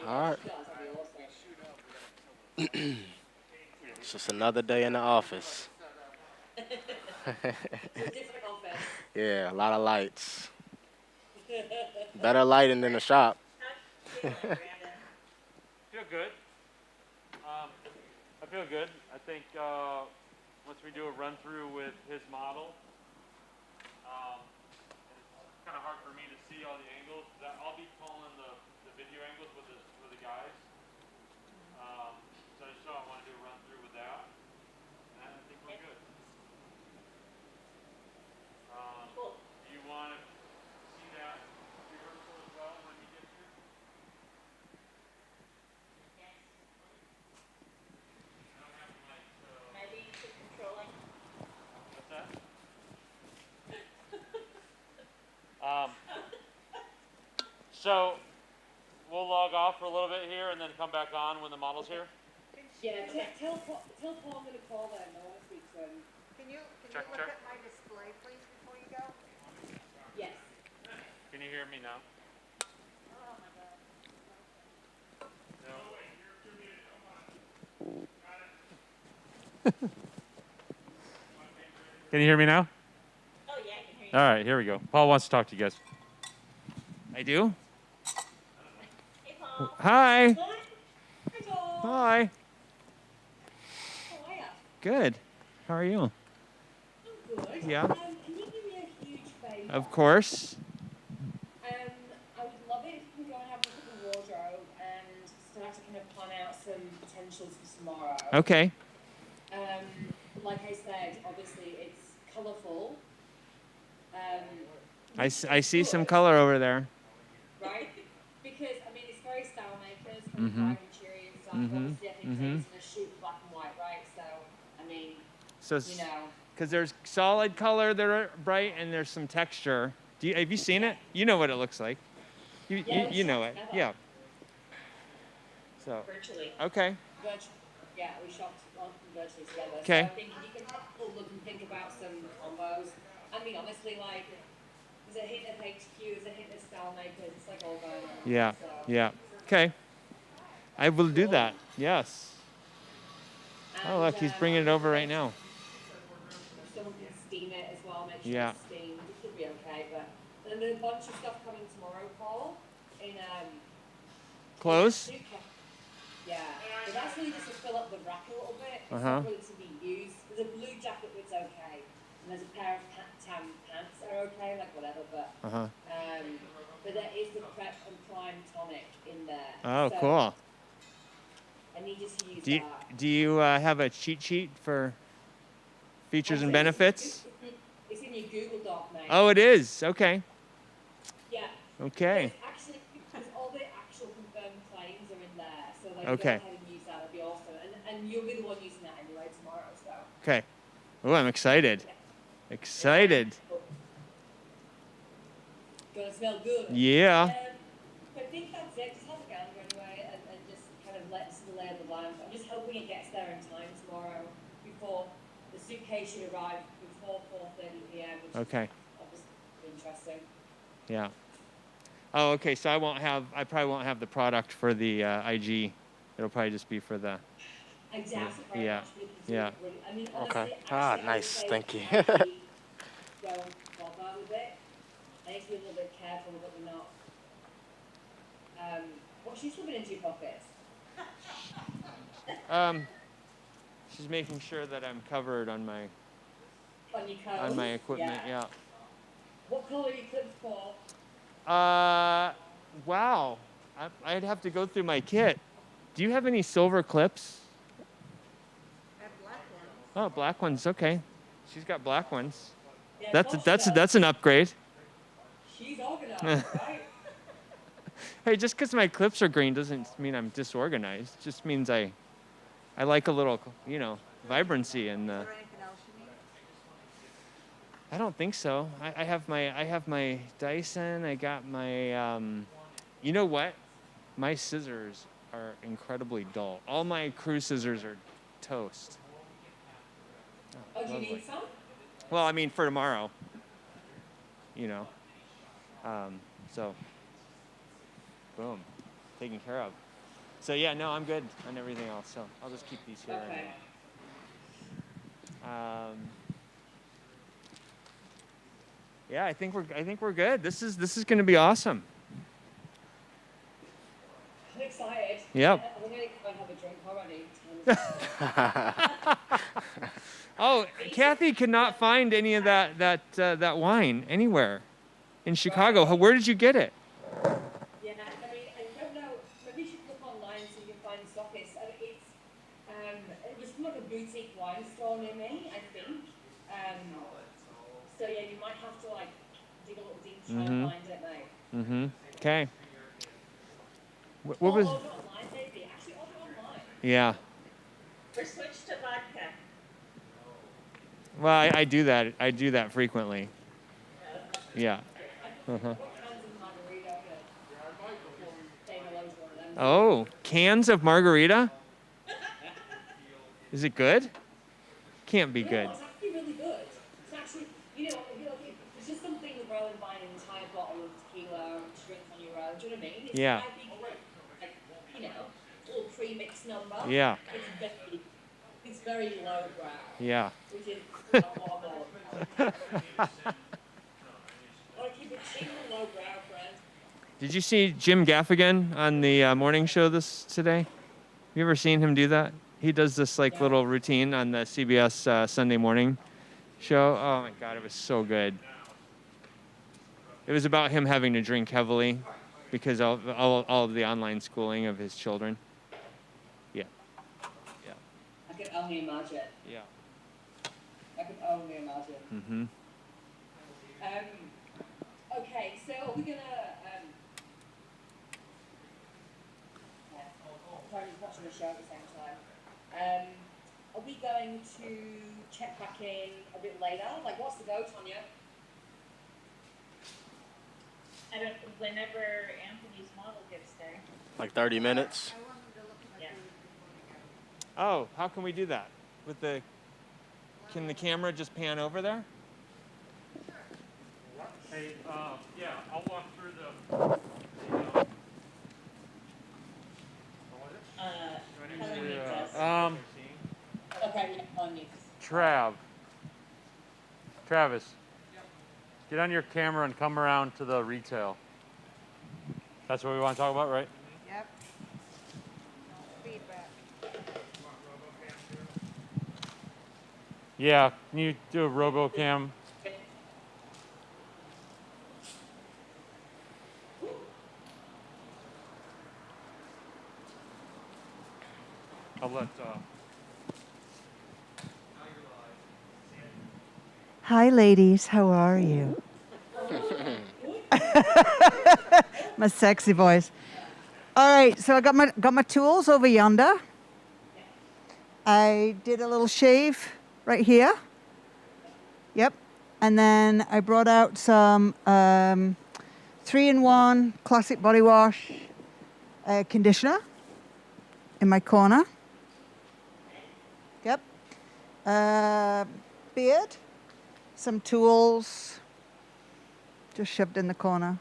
All right. If she does, that'd be awesome. It's just another day in the office. It's a different office. Yeah, a lot of lights. Better lighting than the shop. How do you feel, Brandon? Feel good. I feel good. I think once we do a run through with his model, it's kind of hard for me to see all the angles. I'll be pulling the video angles with the guys. So I want to do a run through with that. And I think we're good. Cool. Do you want to see that rehearsal as well when he gets here? Yes. I don't have the mic, so. Am I being too controlling? What's that? So we'll log off for a little bit here and then come back on when the model's here. Yeah, tell Paul I'm going to call them. I want to speak to him. Can you Check, look check. at my display, please, before you go? Yes. Can you hear me now? Oh, my God. No. Can you hear me now? Oh, yeah, I can hear you. All right, here we go. Paul wants to talk to you guys. I do? Hey, Paul. Hi. Hi, Paul. Hi. How are ya? Good. How are you? I'm good. Yeah. Can you do me a huge favour? Of course. I would love it if you can go and have a look at the wardrobe and start to kind of plan out some potentials for tomorrow. Okay. Like I said, obviously it's colourful. I see some color over there. Right? Because, I mean, it's very style makers, kind of Mm-hmm. bright and cheery and stuff. Obviously, I think Dave's going to shoot black and white, right? So, I mean, So, you know. because there's solid color that are bright and there's some texture. Have you seen it? You know what it looks like. You know it. Together. Yeah. So. Virtually. Okay. Yeah, we shopped virtually together. Okay. So I think you can have a look and think about some combos. I mean, honestly, like, there's a hint of HQ, there's a hint of style makers. It's like all going on. Yeah. So. Yeah. Okay. I will do that. Yes. And, Oh, look, he's bringing it over right now. Someone can steam it as well, make sure Yeah. it's steamed. It should be okay, but then there's a bunch of stuff coming tomorrow, Paul, in Clothes? Yeah, but that's really just to fill up the rack a little bit. It's Uh-huh. not really to be used. There's a blue jacket that's okay, and there's a pair of tan pants that are okay, like whatever. But but there is the prep and prime tonic in there. Oh, so cool. I need you to use Do you, that. do you have a cheat sheet for features and benefits? It's in your Google Doc, mate. Oh, it is. Okay. Yeah. Okay. Actually, because all the actual confirmed claims are in there, so like Okay. go ahead and use that. That'd be awesome. And you'll be the one using that anyway tomorrow. So. Okay. Oh, I'm excited. Excited. Gonna smell good. Yeah. But I think that's it. Just have a gander anyway, and just kind of let the lay of the land. I'm just hoping it gets there in time tomorrow before the suitcase should arrive before 4:30 p.m. Which Okay. is obviously interesting. Yeah. Oh, okay. So I probably won't have the product for the IG. It'll probably just be for the. I doubt it very Yeah. much because Yeah. I mean, honestly, Okay. actually, Ah, I would nice. say Thank you. maybe don't bother with it. I need to be a little bit careful that we're not. What she's slipping into your pockets? She's making sure that I'm covered on my On your coat? on my equipment. Yeah. What colour are your clips for? Wow. I'd have to go through my kit. Do you have any silver clips? I have black ones. Oh, black ones. Okay. She's got black ones. Yeah, That's an upgrade. She's organised, right? Hey, just because my clips are green doesn't mean I'm disorganized. It just means I like a little, vibrancy in the. Is there anything else you need? I don't think so. I have my Dyson. I got my. You know what? My scissors are incredibly dull. All my crew scissors are toast. Oh, do you Lovely. need some? Well, I mean for tomorrow. So. Boom, taken care of. So yeah, no, I'm good on everything else. So I'll just keep these here. Okay. Yeah, I think we're good. This is going to be awesome. I'm excited. Yep. I'm going to go and have a drink already. Oh, Kathy could not find any of that wine anywhere in Chicago. Where did you get it? Yeah, I mean, I don't know. Maybe you should look online so you can find the stockists. I mean, it was from like a boutique wine store near me, I think. So yeah, you might have to like dig a little deep to try and find it, mate. Mm-hmm. Okay. What Or was? order online, maybe. Actually, order online. Yeah. Or switch to vodka. Well, I do that. I do that frequently. Yeah. What kinds of margarita? Say hello to one of them. Oh, cans of margarita? Is it good? Can't be good. No, it's actually really good. It's actually, it's just something rather than buying an entire bottle of tequila or drink on your own. Do you know what I mean? It's Yeah. might be like, a little pre-mixed number. Yeah. It's very lowbrow. Yeah. Which is not what I'm all about. Want to keep it cheap and lowbrow, friend. Did you see Jim Gaffigan on the morning show today? You ever seen him do that? He does this like little routine on the CBS Sunday morning show. Oh my God, it was so good. It was about him having to drink heavily because all of the online schooling of his children. Yeah. Yeah. I can only imagine. Yeah. I can only imagine. Mm-hmm. Okay, so are we gonna? Sorry, I'm watching the show at the same time. Are we going to check back in a bit later? Like, what's the go, Tonya? I don't, whenever Anthony's model gets there. Like 30 minutes. I want them to look at my Yeah. food before they go. Oh, how can we do that? Can the camera just pan over there? Hey, yeah, I'll walk through the Helen needs us. Okay, on you. Travis, get on your camera and come around to the retail. That's what we want to talk about, right? Yep. Feedback. Yeah, can you do a RoboCam? I'll let, Hi, ladies. How are you? My sexy voice. All right, so I got my tools over yonder. I did a little shave right here. Yep. And then I brought out some 3-in-1 classic body wash conditioner in my corner. Yep. Beard. Some tools. Just shoved in the corner.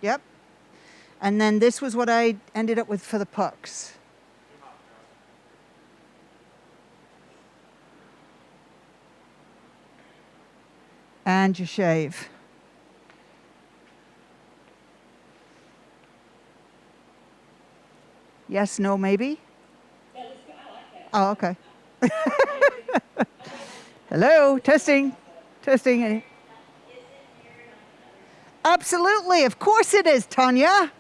Yep. And then this was what I ended up with for the pucks. And you shave. Yes, no, maybe? Oh, okay. Hello, testing. Testing. Absolutely, of course it is, Tanya.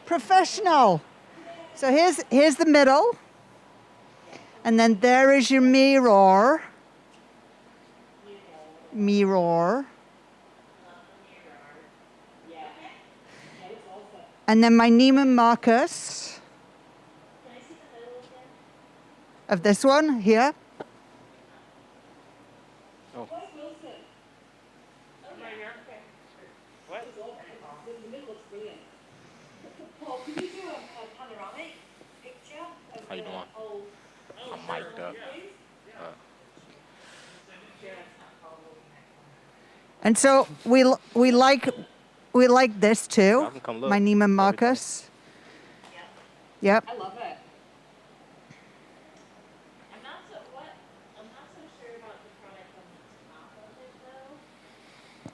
Professional. So here's the middle. And then there is your mirror. Mirror. And then my Neiman Marcus of this one here. Oh. What? The middle looks brilliant. Paul, can you do a panoramic picture of How you doing? the whole? I'm mic'd up. And so we like this too. Y'all can come look. My Neiman Marcus. Yep. I love it. I'm not so sure about the product on the top of it though.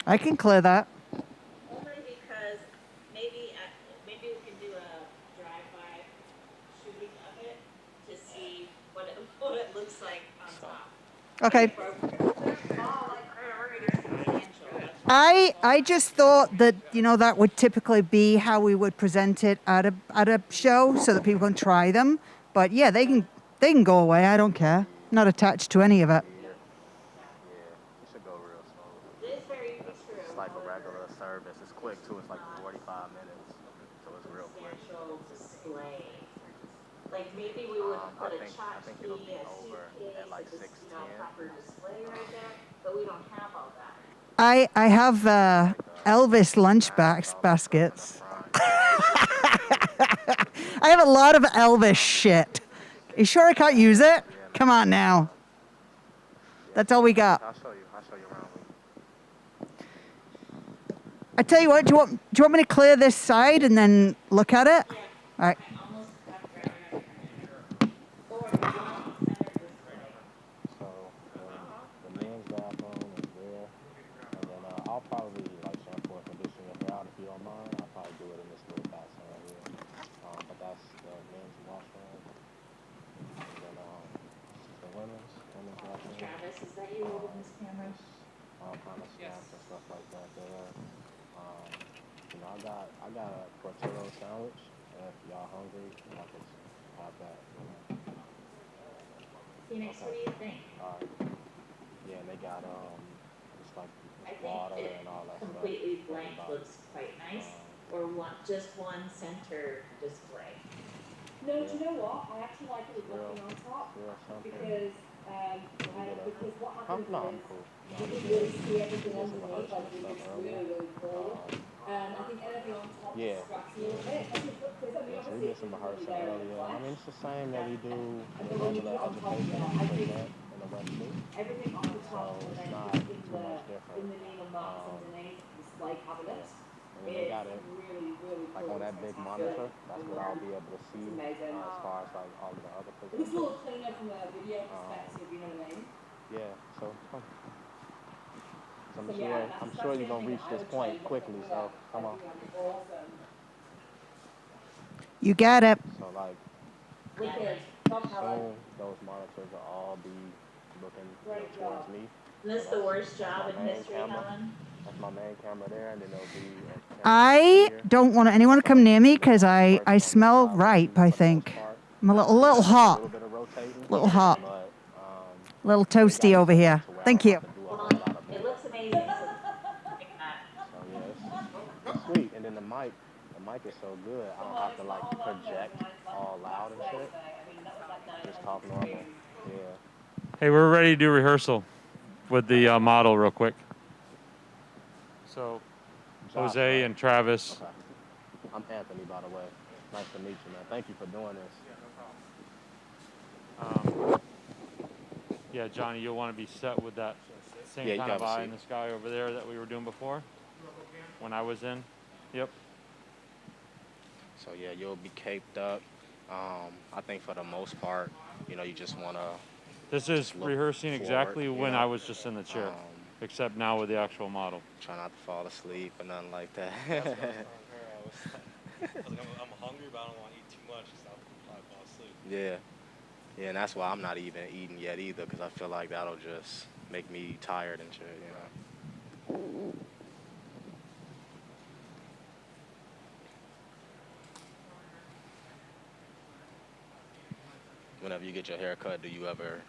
I can clear that. Only because maybe we can do a drive-by shooting of it to see what it looks like on top. Okay. I just thought that, that would typically be how we would present it at a show so that people can try them. But yeah, they can go away. I don't care. Not attached to any of it. Yeah, it should go real smooth. It is very true. It's like a regular service. It's quick too. It's like 45 minutes, so it's real quick. Substantial display. Like maybe we would put a I think tchotchke, it'll be a over suitcase, at like a 6:10. proper display right there, but we don't have all that. I have Elvis lunch baskets. I have a lot of Elvis shit. You sure I can't use it? Come on now. That's all we got. I'll show you around. I tell you what, do you want me to clear this side and then look at it? All right. So the men's bathroom is there, and then I'll probably like shampoo and condition your hair out if you don't mind. I'll probably do it in this women's wrestling. Travis, is that you holding this camera? All kind of snacks and stuff like that there. You know, I got a Portillo sandwich. If y'all hungry, y'all can have that. Phoenix, what do you think? Yeah, and they got it's like I it's think water it and all that stuff. completely for blank everybody. looks quite nice, or just one center display. No, do you know what? I actually like it with nothing on top Something. because because what happens No, I'm is cool. you can really see everything Did some underneath, rehearsal like and stuff it's earlier. really, really forward. I think anything on top Yeah. distracts you a bit. Because I mean, Yeah, so we obviously did it's some really rehearsal there in the earlier. I flesh. mean, it's the same that we do And with then when you regular put it on top, education yeah, that we I think present in the West too. everything off the So top and it's then not just too much different. in the needle marks underneath the display cabinet. Yeah. And then they It's got it really, really like cool. on that It's big fantastic. monitor. That's what I'll be able to see It's amazing. as far as like all of the other It looks a little presenters. cleaner from a video perspective, you know what I mean? Yeah. So it's fun. So So yeah, I'm that's sure the you're only gonna thing reach that I this would change. point quickly. So come on. Awesome. You got it. So like Wicked. Top soon those monitors will all be looking Great towards job. me. Isn't this the worst job my in main history, camera. Helen? That's my main camera there, and then there'll be a camera I here. don't want anyone to come near me because I smell ripe, I think. I'm a little hot. A little bit of rotating. A little hot. But, A little toasty over here. Thank you. Well, it looks amazing, so like that. So yeah, it's sweet. And then the mic is so good. I don't have to like project all loud and shit. Just talk normal. Yeah. Hey, we're ready to do rehearsal with the model real quick. So, Josh, Jose right? and Travis. Okay. I'm Anthony, by the way. Nice to meet you, man. Thank you for doing this. Yeah, Johnny, you'll want to be set with that same kind of eye in the sky over there that we were doing before when I was in. Yep. So yeah, you'll be caped up. I think for the most part, you know, you just want to. This is rehearsing exactly forward, when I was just in the chair, except now with the actual model. Try not to fall asleep or nothing like that. That's what I was telling her. I was like, I'm hungry, but I don't want to eat too much because I'll probably fall asleep. Yeah. Yeah, and that's why I'm not even eating yet either, because I feel like that'll just make me tired and shit, you know. Whenever you get your hair cut, do you ever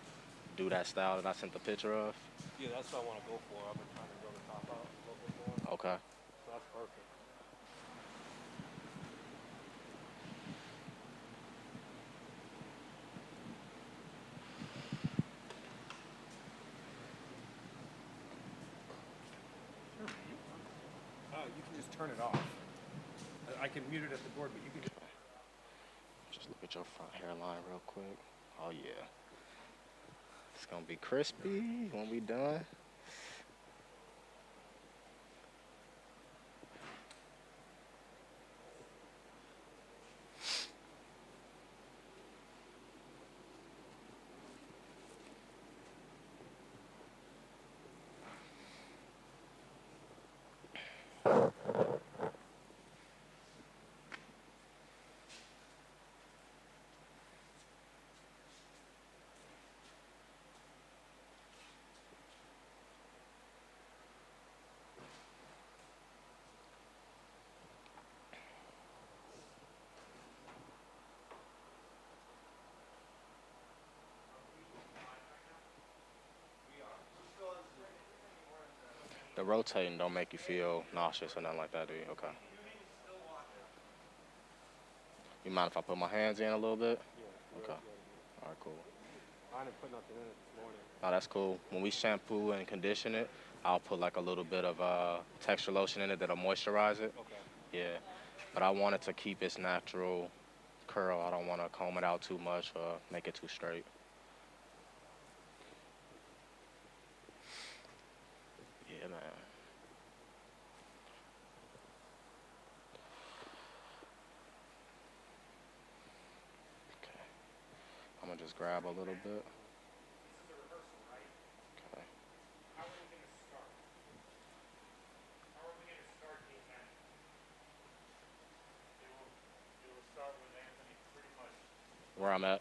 do that style that I sent the picture of? Yeah, that's what I want to go for. I've been trying to grow the top out a little bit more. Okay. So that's perfect. You can just turn it off. I can mute it at the board, but you can just look at your front hairline real quick. Oh yeah. It's gonna be crispy when we done. The rotating don't make you feel nauseous or nothing like that, do you? Okay. You mind if I put my hands in a little bit? Yeah. Okay. All right, cool. I didn't put nothing in it this morning. Oh, that's cool. When we shampoo and condition it, I'll put like a little bit of texture lotion in it that'll moisturize it. Okay. Yeah. But I want it to keep its natural curl. I don't want to comb it out too much or make it too straight. Yeah, man. Okay. I'm gonna just grab a little bit. This is a rehearsal, right? Okay. How are we going to start? How are we going to start the event? It will start with Anthony pretty much. Where I'm at.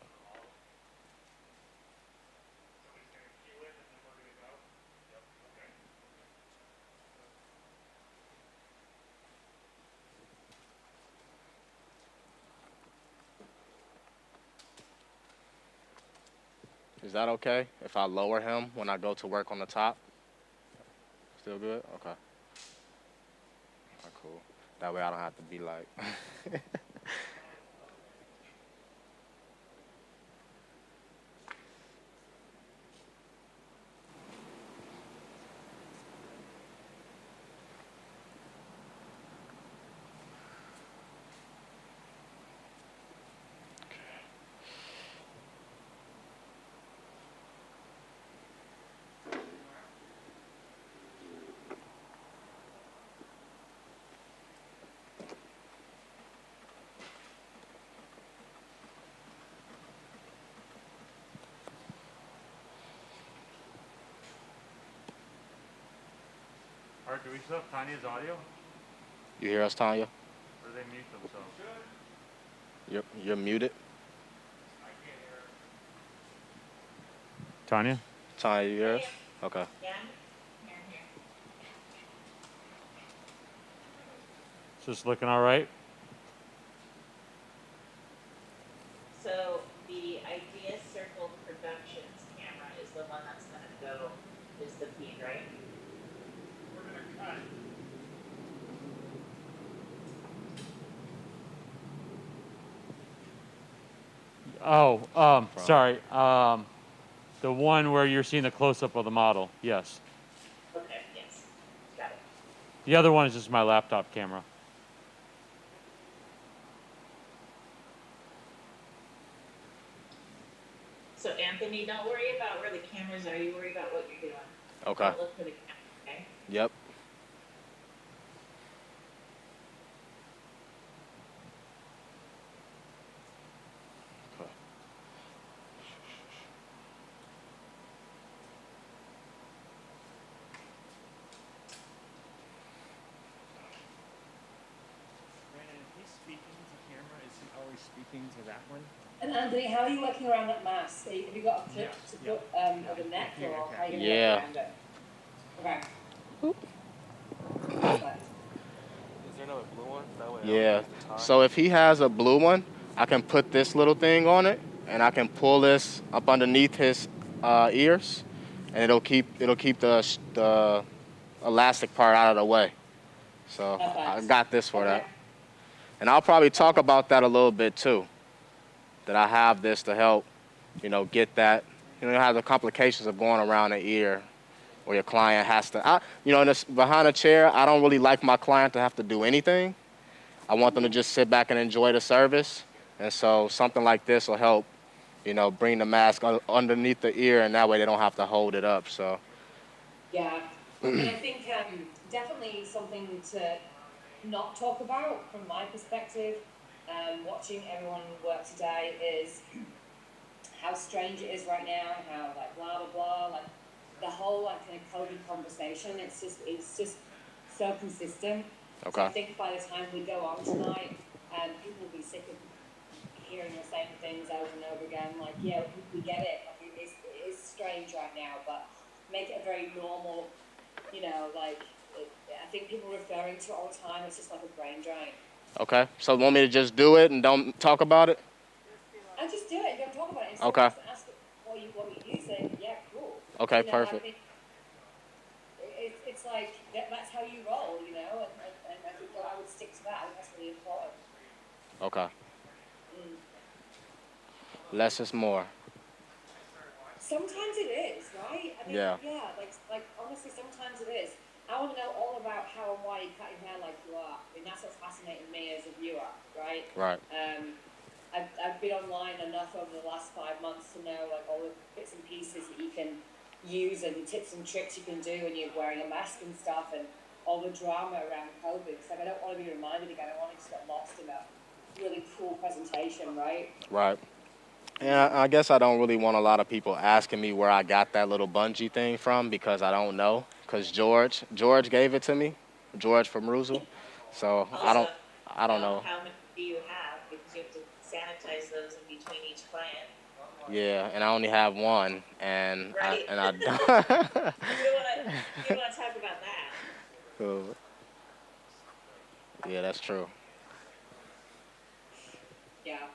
Is that okay if I lower him when I go to work on the top? Still good? Okay. Cool. That way I don't have to be like. All right, do we still have Tanya's audio? You hear us, Tanya? Or do they mute themselves? You're muted. Tanya? Tanya, you hear us? Okay. Yeah, here, here. Is this looking all right? So the Idea Circle Productions camera is the one that's gonna go, is the feed, right? We're gonna cut. Oh, sorry. The one where you're seeing the close-up of the model. Yes. Okay, yes, got it. The other one is just my laptop camera. So Anthony, don't worry about where the cameras are, you worry about what you're doing. Okay. Don't look for the camera, okay? Yep. Brandon, if he's speaking to camera, is he always speaking to that one? And Anthony, how are you working around that mask? Have you got a clip to put over the neck, or how are you going to work around it? Okay. Perfect. Is there another blue one? That way I Yeah. don't lose the tie. So if he has a blue one, I can put this little thing on it, and I can pull this up underneath his ears, and it'll keep the elastic part out of the way. So I Perfect. got this for Okay. that. And I'll probably talk about that a little bit too. That I have this to help, get that. Have the complications of going around the ear, or your client has to. Behind a chair, I don't really like my client to have to do anything. I want them to just sit back and enjoy the service. And so something like this will help, bring the mask underneath the ear, and that way they don't have to hold it up. So. Yeah. And I think definitely something to not talk about from my perspective, watching everyone work today, is how strange it is right now, how like blah blah blah, like the whole like kind of COVID conversation. It's just so consistent. Okay. So I think by the time we go on tonight, people will be sick of hearing the same things over and over again. Like, yeah, we get it. Like, it is strange right now, but make it a very normal. I think people are referring to it all the time. It's just like a brain drain. Okay. So you want me to just do it and don't talk about it? And just do it. Don't talk about it. Okay. Ask what you using. Yeah, cool. Okay, perfect. It's like that's how you roll, and I think that I would stick to that. I think that's really important. Okay. Less is more. Sometimes it is, right? I mean, Yeah. Like honestly, sometimes it is. I want to know all about how and why you cut your hair like you are. I mean, that's what's fascinating me as a viewer, right? Right. I've been online enough over the last 5 months to know like all the bits and pieces that you can use and the tips and tricks you can do when you're wearing a mask and stuff, and all the drama around COVID. Because I don't want to be reminded again. I want to just get lost in a really cool presentation, right? Right. And I guess I don't really want a lot of people asking me where I got that little bungee thing from, because I don't know. Because George gave it to me, George from Ruzel. So Also, I don't know. How many do you have? Because you have to sanitize those in between each client. Yeah, and I only have one, and Right. I don't. You don't want to talk about that. Cool. Yeah, that's true. Yeah.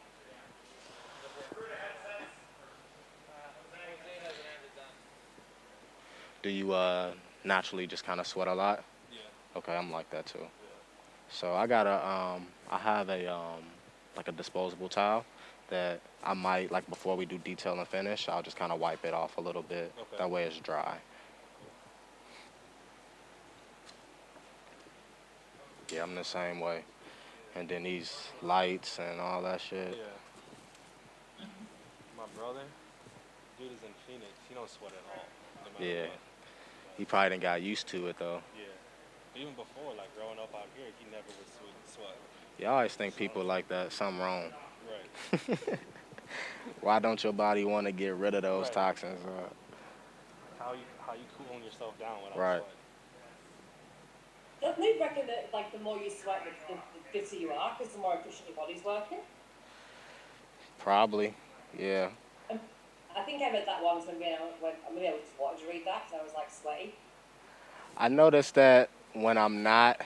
Do you naturally just kind of sweat a lot? Yeah. Okay, I'm like that too. Yeah. So I have a like a disposable towel that I might like before we do detail and finish. I'll just kind of wipe it off a little bit. Okay. That way it's dry. Yeah, I'm the same way. And then these lights and all that shit. Yeah. My brother, dude is in Phoenix. He don't sweat at all, no matter Yeah, what. he probably done got used to it though. Yeah. Even before, like growing up out here, he never would sweat. Yeah, I always think people like that. Something wrong. Right. Why don't your body want to get rid of those Right. toxins? How you cooling yourself down without Right. sweat? Don't they reckon that like the more you sweat, the fitter you are, because the more efficient your body's working? Probably. Yeah. I think I read that once when I just wanted to read that because I was like sweaty. I noticed that when I'm not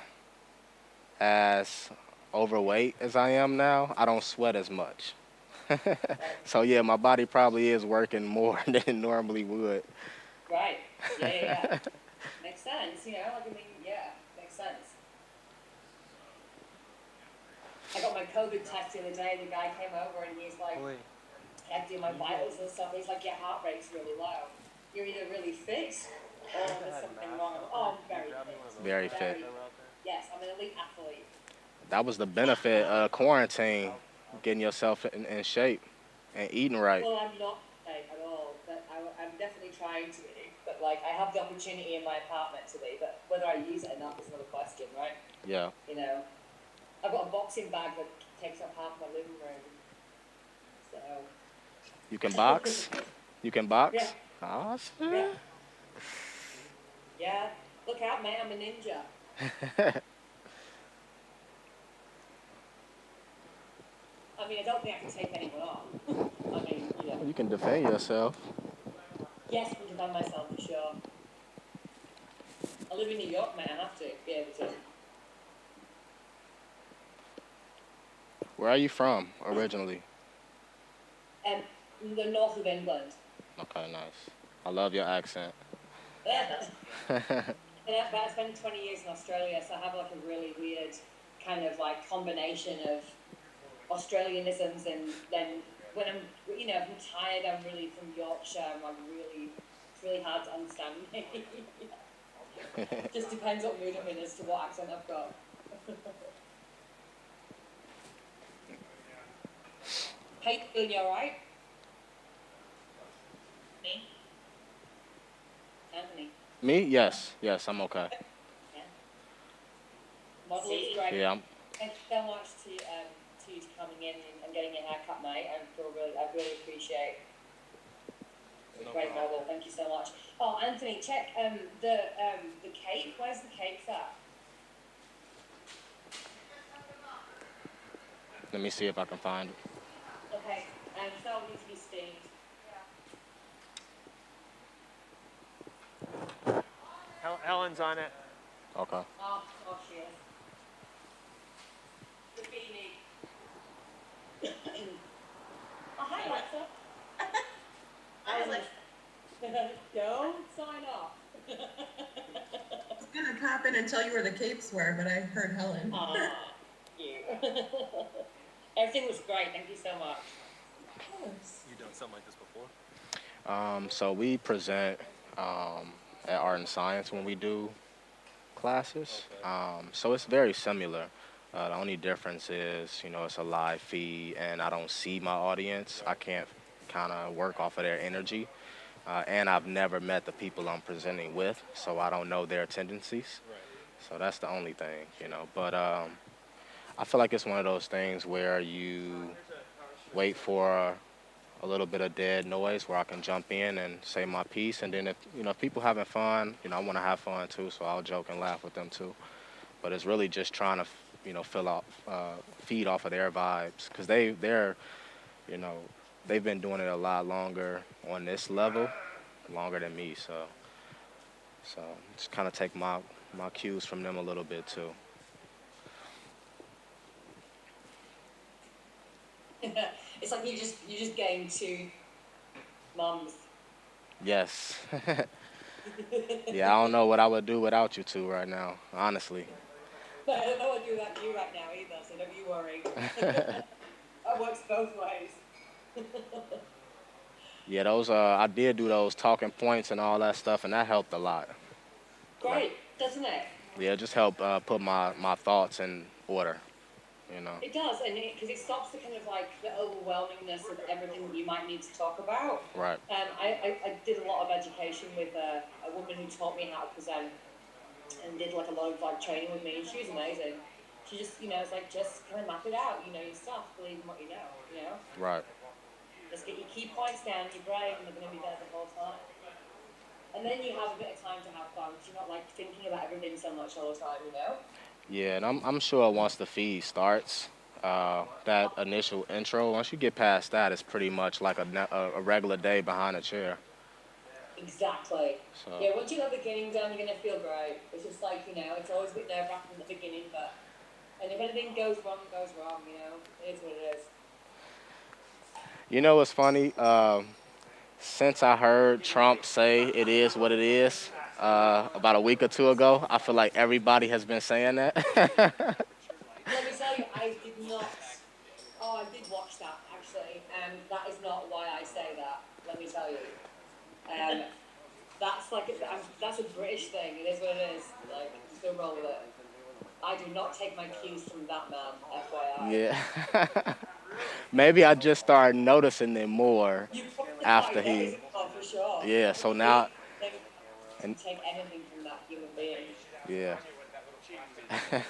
as overweight as I am now, I don't sweat as much. So yeah, my body probably is working more than it normally would. Right. Yeah. Makes sense, you know, like, I mean, yeah, makes sense. I got my COVID test the other day, the guy came over and he's like, I had to do my vitals and stuff, he's like, your heart rate's really low. You're either really fit or there's something wrong. Oh, I'm very fit. Very fit. Yes, I'm an elite athlete. That was the benefit of quarantine, getting yourself in shape and eating right. Well, I'm not safe at all, but I'm definitely trying to be. But like, I have the opportunity in my apartment to be, but whether I use it or not is another question, right? Yeah. You know, I've got a boxing bag that takes up half my living room. So. You can box? You can box? Yeah. Oh, shit. Yeah. Yeah. Look out, mate! I'm a ninja. I mean, I don't think I can take anyone on. I mean, you know. You can defend yourself. Yes, I can defend myself for sure. I live in New York, mate. I have to be able to. Where are you from originally? The north of England. Okay, nice. I love your accent. But I spent 20 years in Australia, so I have like a really weird kind of like combination of Australianisms, and then when I'm, you know, if I'm tired, I'm really from Yorkshire, and it's really hard to understand me. Just depends what mood I'm in as to what accent I've got. How you doing? You alright? Me? Anthony? Me? Yes. Yes, I'm okay. Yeah. Model is great. Yeah, Thank you so much to you for coming in and getting your haircut, mate. I really appreciate it. Great model. Thank you so much. Oh, Anthony, check the cake. Where's the cake at? Let me see if I can find it. Okay, so it needs to be steamed. Helen's on it. Okay. Oh, she is. The beanie. Oh, hi, Alexa. I was like, Don't sign off. I was gonna pop in and tell you where the capes were, but I heard Helen. You. Everything was great. Thank you so much. You done something like this before? So we present at Art and Science when we do classes. Okay. So it's very similar. The only difference is, you know, it's a live feed and I don't see my audience. I can't kind of work off of their energy. And I've never met the people I'm presenting with, so I don't know their tendencies. Right. So that's the only thing, you know. But I feel like it's one of those things where you wait for a little bit of dead noise where I can jump in and say my piece. And then if, you know, if people having fun, you know, I want to have fun too, so I'll joke and laugh with them too. But it's really just trying to, you know, feed off of their vibes. Because they're, you know, they've been doing it a lot longer on this level, longer than me. So just kind of take my cues from them a little bit too. It's like you just gained two mums. Yes. Yeah, I don't know what I would do without you two right now, honestly. But I don't know what to do without you right now either, so don't you worry. That works both ways. Yeah, those I did do those talking points and all that stuff, and that helped a lot. Like, Great, doesn't it? yeah, it just helped put my thoughts in order. You know. It does, and because it stops the kind of like the overwhelmingness of everything that you might need to talk about. Right. I did a lot of education with a woman who taught me how to present and did like a lot of like training with me, and she was amazing. She just, it's like just kind of map it out, your stuff, believe in what you know. Right. Just get your key points down in your brain, and they're going to be there the whole time. And then you have a bit of time to have fun, because you're not like thinking about everything so much all the time. Yeah, and I'm sure once the feed starts, that initial intro, once you get past that, it's pretty much like a regular day behind a chair. Exactly. So. Yeah, once you have the beginning done, you're going to feel great. It's just like, it's always a bit nerve-wracking at the beginning, and if anything goes wrong, it goes wrong, It is what it is. You know what's funny? Since I heard Trump say it is what it is about a week or two ago, I feel like everybody has been saying that. Let me tell you, I did not. Oh, I did watch that, actually, and that is not why I say that. Let me tell you. That's that's a British thing. It is what it is. Like, just go roll with it. I do not take my cues from that man, FYI. Yeah. Maybe I just started noticing them more after he. Oh, for sure. Yeah. So now. And take anything from that human being. Yeah. It's a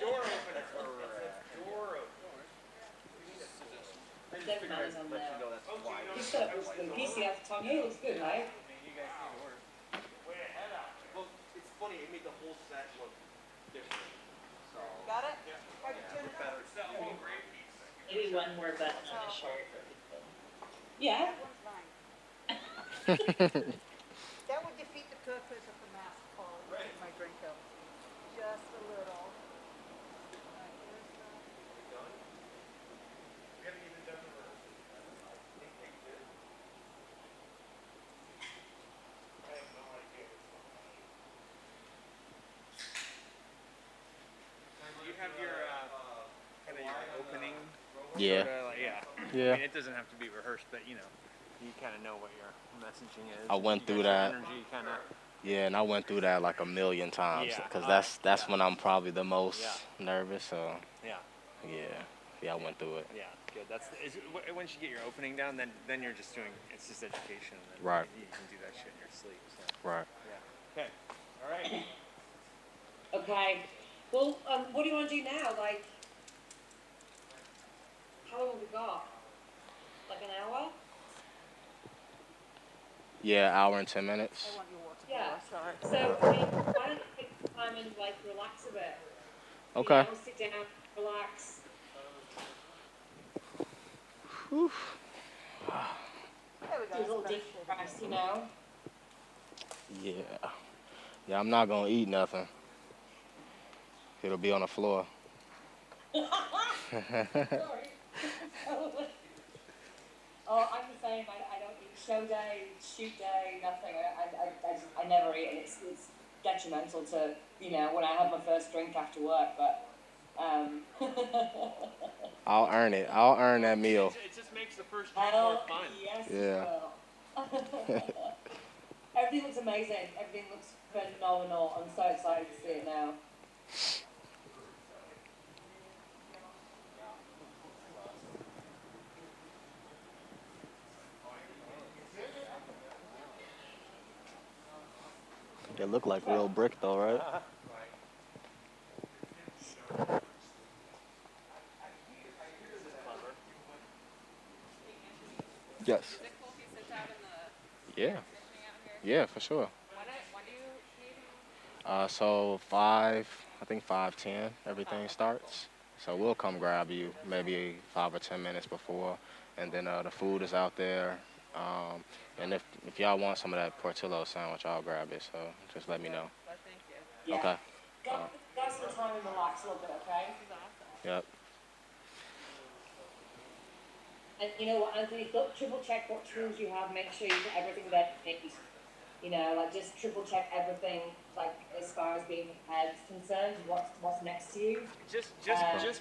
door opener. Door opener. Devin is on there. He said it was good. PCF Tom, he looks good, right? Well, it's funny. It made the whole set look different. So. Got it? Maybe one more button on the shirt. Yeah. That would defeat the purpose of the mask, Paul. Take my drink out. Just a little. Do you have your kind of your opening? Yeah. Yeah. I mean, it doesn't have to be rehearsed, but you kind of know what your messaging is. I went through that. Energy kind of. Yeah, and I went through that like a million times because that's when I'm probably the most nervous. So. Yeah. Yeah, I went through it. Yeah, good. Once you get your opening down, then you're just it's just education. And then Right. You can do that shit in your sleep. So. Right. Yeah. Okay. All right. Okay. Well, what do you want to do now? Like, how long have we got? Like an hour? Yeah, hour and 10 minutes. I want your water. Yeah. Sorry. So, why don't you take some time and like relax a bit? Okay. Sit down, relax. Whew. There we go. Do a little deep breaths, Yeah. Yeah, I'm not gonna eat nothing. It'll be on the floor. Sorry. Oh, I'm the same. I don't eat show day, shoot day, nothing. I never eat, and it's detrimental to when I have my first drink after work. But I'll earn it. I'll earn that meal. It just makes the first drink more fun. Yes, Yeah. it will. Everything looks amazing. Everything looks phenomenal. I'm so excited to see it now. They look like real brick though, right? Yes. Is it cool if he sits out in the Yeah. air conditioning out here? Yeah, for sure. When do you need him? So 5, I think 5:10, everything starts. So we'll come grab you maybe 5 or 10 minutes before, and then the food is out there. And if y'all want some of that Portillo sandwich, I'll grab it. So just let me know. Thank you. Yeah. Okay. Guys, some time and relax a little bit, okay? This is awesome. Yep. And you know what, Anthony, triple check what tools you have. Make sure you get everything there. You know, like just triple check everything, like as far as being prepared is concerned. What's next to you? Just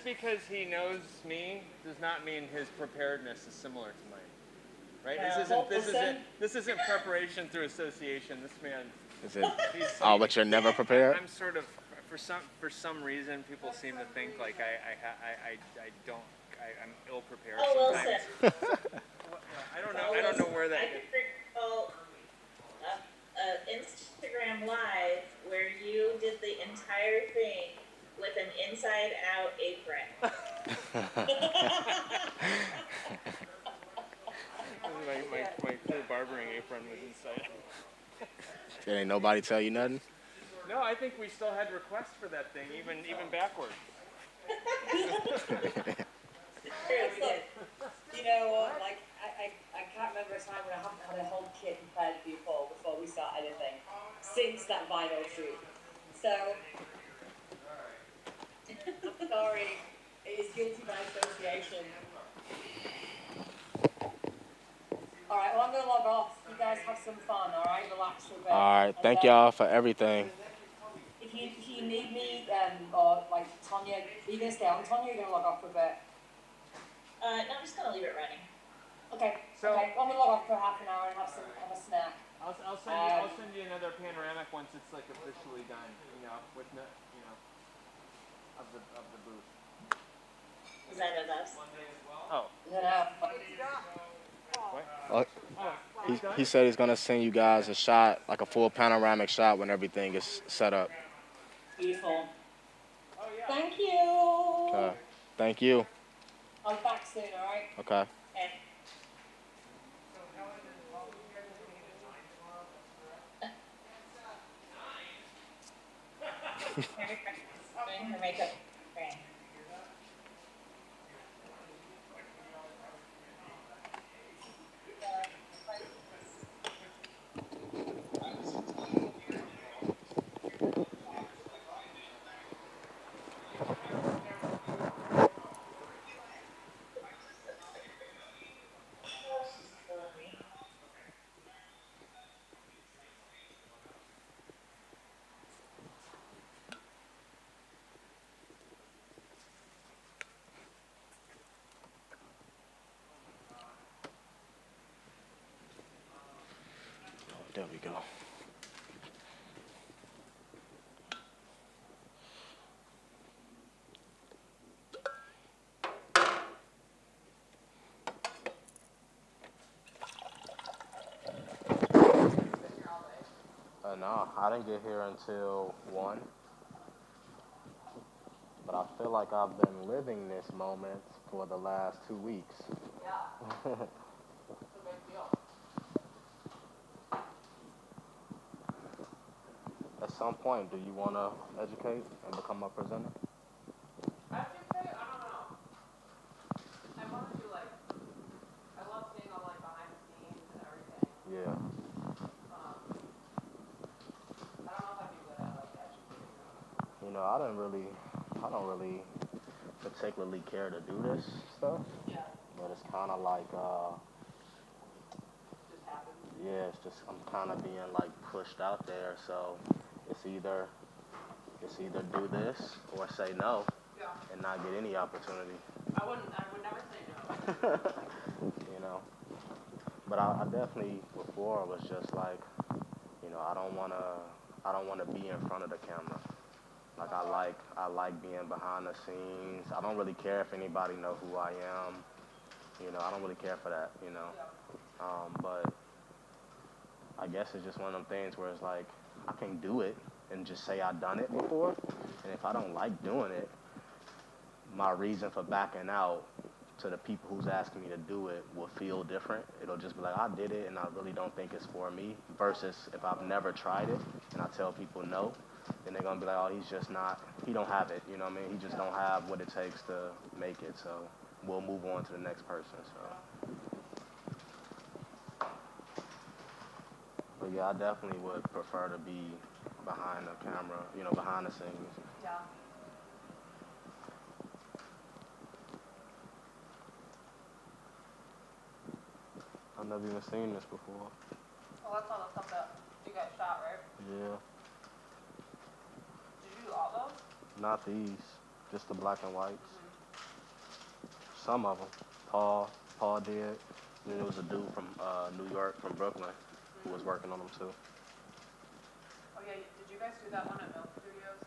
because he knows me does not mean his preparedness is similar to mine. Right? This isn't preparation through association. This man. Is it? Oh, but you're never prepared? I'm sort of for some reason people seem to think like I'm ill prepared sometimes. I don't know where that. I could recall Instagram live where you did the entire thing with an inside-out apron. my cool barbering apron was inside. Did ain't nobody tell you nothing? No, I think we still had requests for that thing, even backward. You know what? Like I can't remember a time when I haven't had a whole kit prepared before we start anything since that vinyl shoot. So sorry, it is guilty by association. All right, well I'm gonna log off. You guys have some fun. All right, relax a bit. All right, thank y'all for everything. If you need me, or like Tonya, are you gonna stay on, Tonya? Or are you gonna log off for a bit? No, I'm just gonna leave it running. Okay. Okay. I'm gonna log off for half an hour and have a snack. I'll send you another panoramic once it's like officially done. You know, with of the booth. Is that with us? Oh. What? He said he's gonna send you guys a shot, like a full panoramic shot, when everything is set up. Beautiful. Thank you. Okay. Thank you. I'll be back soon. All right. Okay. Her makeup. Okay. There we go. No, I didn't get here until 1. But I feel like I've been living this moment for the last 2 weeks. Yeah. It's a big deal. At some point, do you want to educate and become a presenter? Educate? I don't know. I want to do I love seeing all behind the scenes and everything. Yeah. I don't know if I'd be good at educating. You know, I don't really particularly care to do this stuff. Yeah. But it's kind of like, Just happens. yeah, it's just, I'm kind of being pushed out there. So it's either do this or say no. Yeah. And not get any opportunity. I would never say no. You know. But I definitely before was just I don't wanna be in front of the camera. I like being behind the scenes. I don't really care if anybody know who I am. You know, I don't really care for that, you know. But I guess it's just one of them things where it's I can do it and just say I done it before. And if I don't like doing it, my reason for backing out to the people who's asking me to do it will feel different. It'll just be I did it and I really don't think it's for me, versus if I've never tried it and I tell people no, then they're gonna be oh, he's just not, he don't have it, you know what I mean? He just don't have what it takes to make it, so we'll move on to the next person, so. But yeah, I definitely would prefer to be behind the camera, you know, behind the scenes. Yeah. I've never even seen this before. Well, that's all the stuff that you got shot, right? Yeah. Did you do all those? Not these, just the black and whites. Some of them. Paul did. And then there was a dude from New York, from Brooklyn, who was working on them too. Oh yeah, did you guys do that one at Milk Studios?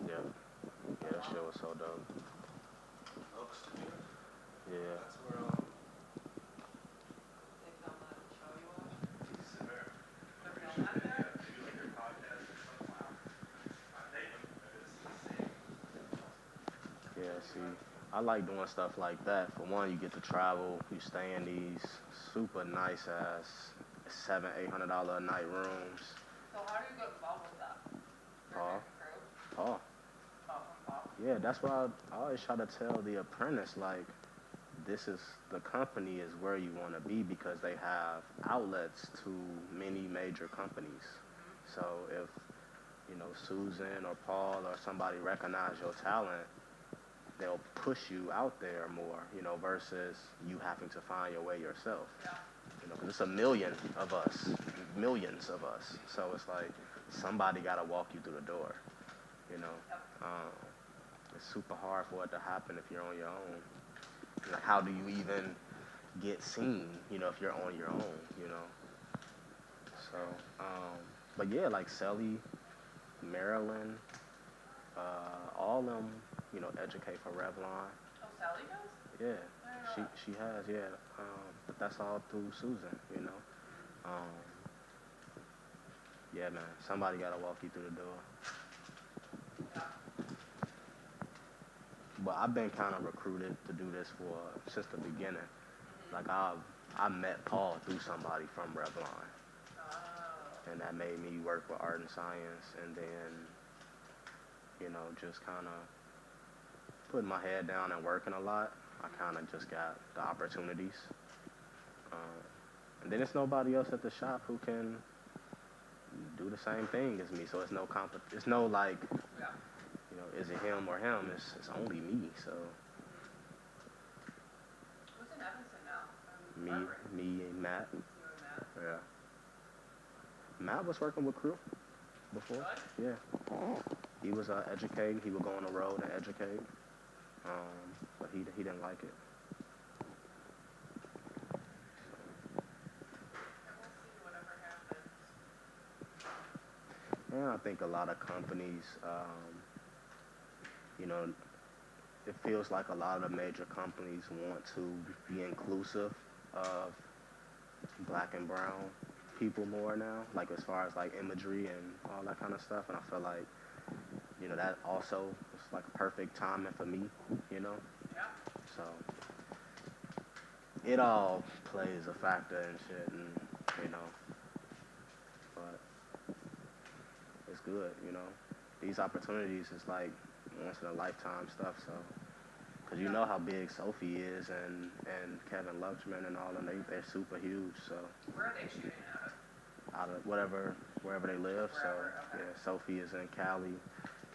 Yeah. Yeah, that shit was so dope. Milk Studios? Yeah. That's where, They filmed that show you watched? Jesus, there. They're filming that there? Yeah, they do like their podcast and stuff. Wow. This is insane. Yeah, see, I like doing stuff like that. For one, you get to travel, you stay in these super nice ass $700-800 a night rooms. So how do you get involved with that? Paul. Crew? Paul. Oh, from Paul? Yeah, that's what I always try to tell the apprentice, like, this is, the company is where you want to be because they have outlets to many major companies. So if, you know, Susan or Paul or somebody recognize your talent, they'll push you out there more, you know, versus you having to find your way yourself. Yeah. You know, because it's a million of us, millions of us. So it's like somebody got to walk you through the door, you know. Yep. It's super hard for it to happen if you're on your own. Like, how do you even get seen, you know, if you're on your own, you know? So, but yeah, like Selly, Marilyn, all them, you know, educate for Revlon. Oh, Sally does? Yeah, she has, yeah. But that's all through Susan, you know. Yeah, man, somebody got to walk you through the door. Yeah. But I've been kind of recruited to do this since the beginning. Like I met Paul through somebody from Revlon, and that made me work with art and science, and then, you know, just kind of putting my head down and working a lot. I kind of just got the opportunities, and then it's nobody else at the shop who can do the same thing as me. So it's no like. Yeah. You know, is it him or him? It's only me, so. Who's in Evanston now? Me and Matt. You and Matt? Yeah. Matt was working with Crew before. Really? Yeah. He was educating. He would go on the road and educate, but he didn't like it. And we'll see whatever happens. And I think a lot of companies, you know, it feels like a lot of the major companies want to be inclusive of black and brown people more now, like as far as like imagery and all that kind of stuff. And I feel like, you know, that also is like a perfect timing for me, you know? Yeah. So it all plays a factor and shit, and, you know, but it's good, you know? These opportunities is like once in a lifetime stuff, so. Because you know how big Sophie is and Kevin Luchman and all of them, they're super huge, so. Where are they shooting at? Out of wherever they live, so. Okay. Yeah, Sophie is in Cali,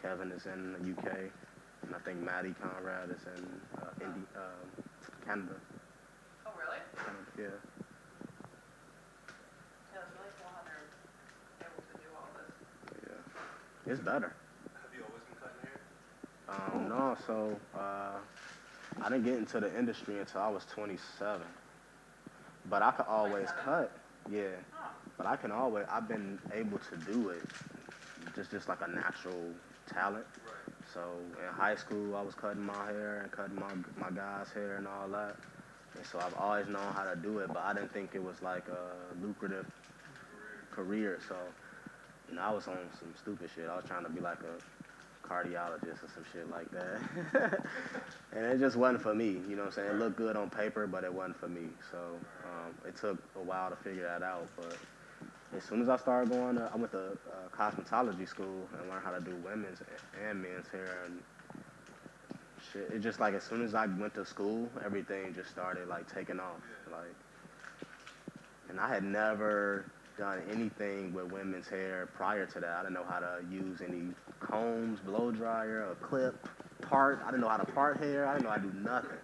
Kevin is in the UK, and I think Maddie Conrad is in Canada. Oh, really? Canada, yeah. Yeah, it's really cool how they're able to do all this. Yeah. It's better. Have you always been cutting hair? No, so I didn't get into the industry until I was 27. But I could always cut, yeah. Oh. But I've been able to do it just like a natural talent. Right. So in high school, I was cutting my hair and cutting my guys' hair and all that. And so I've always known how to do it, but I didn't think it was like a lucrative career. So, you know, I was on some stupid shit. I was trying to be like a cardiologist or some shit like that. And it just wasn't for me, you know what I'm saying? It looked good on paper, but it wasn't for me. So it took a while to figure that out. But as soon as I started going, I went to cosmetology school and learned how to do women's and men's hair. And shit, it just like as soon as I went to school, everything just started like taking off. Like, and I had never done anything with women's hair prior to that. I didn't know how to use any combs, blow dryer, a clip, part. I didn't know how to part hair. I didn't know how to do nothing.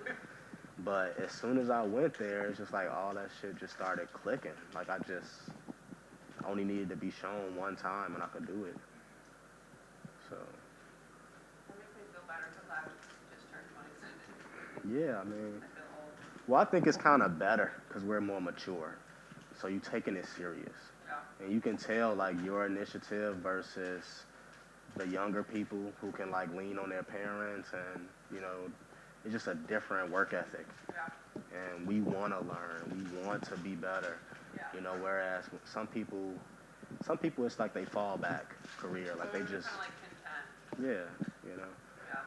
But as soon as I went there, it's just like all that shit just started clicking. Like I only needed to be shown one time and I could do it. So. That makes me feel better because I just turned 27. Yeah, I mean, I feel old. well, I think it's kind of better because we're more mature. So you taking it serious. Yeah. And you can tell, like, your initiative versus the younger people who can, like, lean on their parents and, you know, it's just a different work ethic. Yeah. And we want to learn. We want to be better. Yeah. You know, whereas some people it's like they fall back career. Like, they just, kind of like content. yeah, you know. Yeah.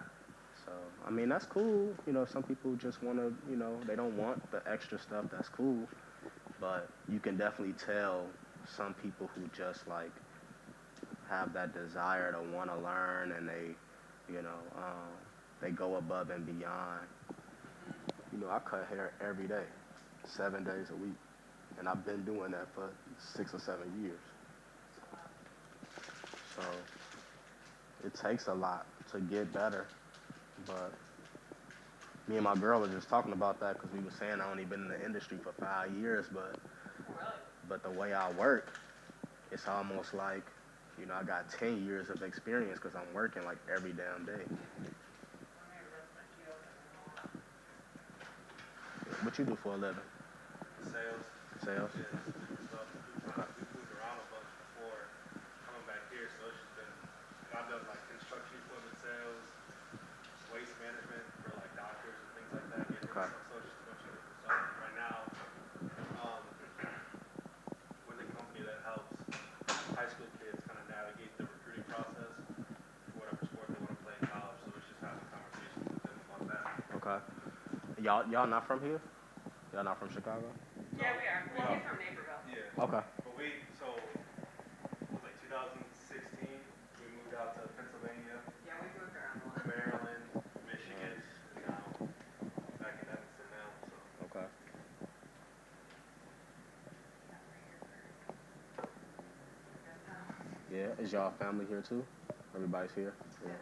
So, I mean, that's cool. You know, some people just want to, you know, they don't want the extra stuff. That's cool. But you can definitely tell some people who just, like, have that desire to want to learn and they, you know, they go above and beyond. You know, I cut hair every day, 7 days a week. And I've been doing that for 6 or 7 years. So it takes a lot to get better. But me and my girl were just talking about that because we were saying I only been in the industry for 5 years, but the way I work, it's almost like, you know, I got 10 years of experience because I'm working like every damn day. What you do for a living? Sales. Sales? Yeah. So we moved around a bunch before coming back here, so it's just been, I've done like construction equipment sales, waste management for like doctors and things like that. Okay. So it's just a bunch of different stuff. Right now, with a company that helps high school kids kind of navigate the recruiting process for whatever sport they want to play in college. So it's just having conversations with them about that. Okay. Y'all not from here? Y'all not from Chicago? Yeah, we are. Well, he's from Naperville. Yeah. Okay. But it was like 2016, we moved out to Pennsylvania, Yeah, we moved around a lot. Maryland, Michigan, and now back in Evanston now. So. Okay. Yeah, is y'all family here too? Everybody's here? Yeah.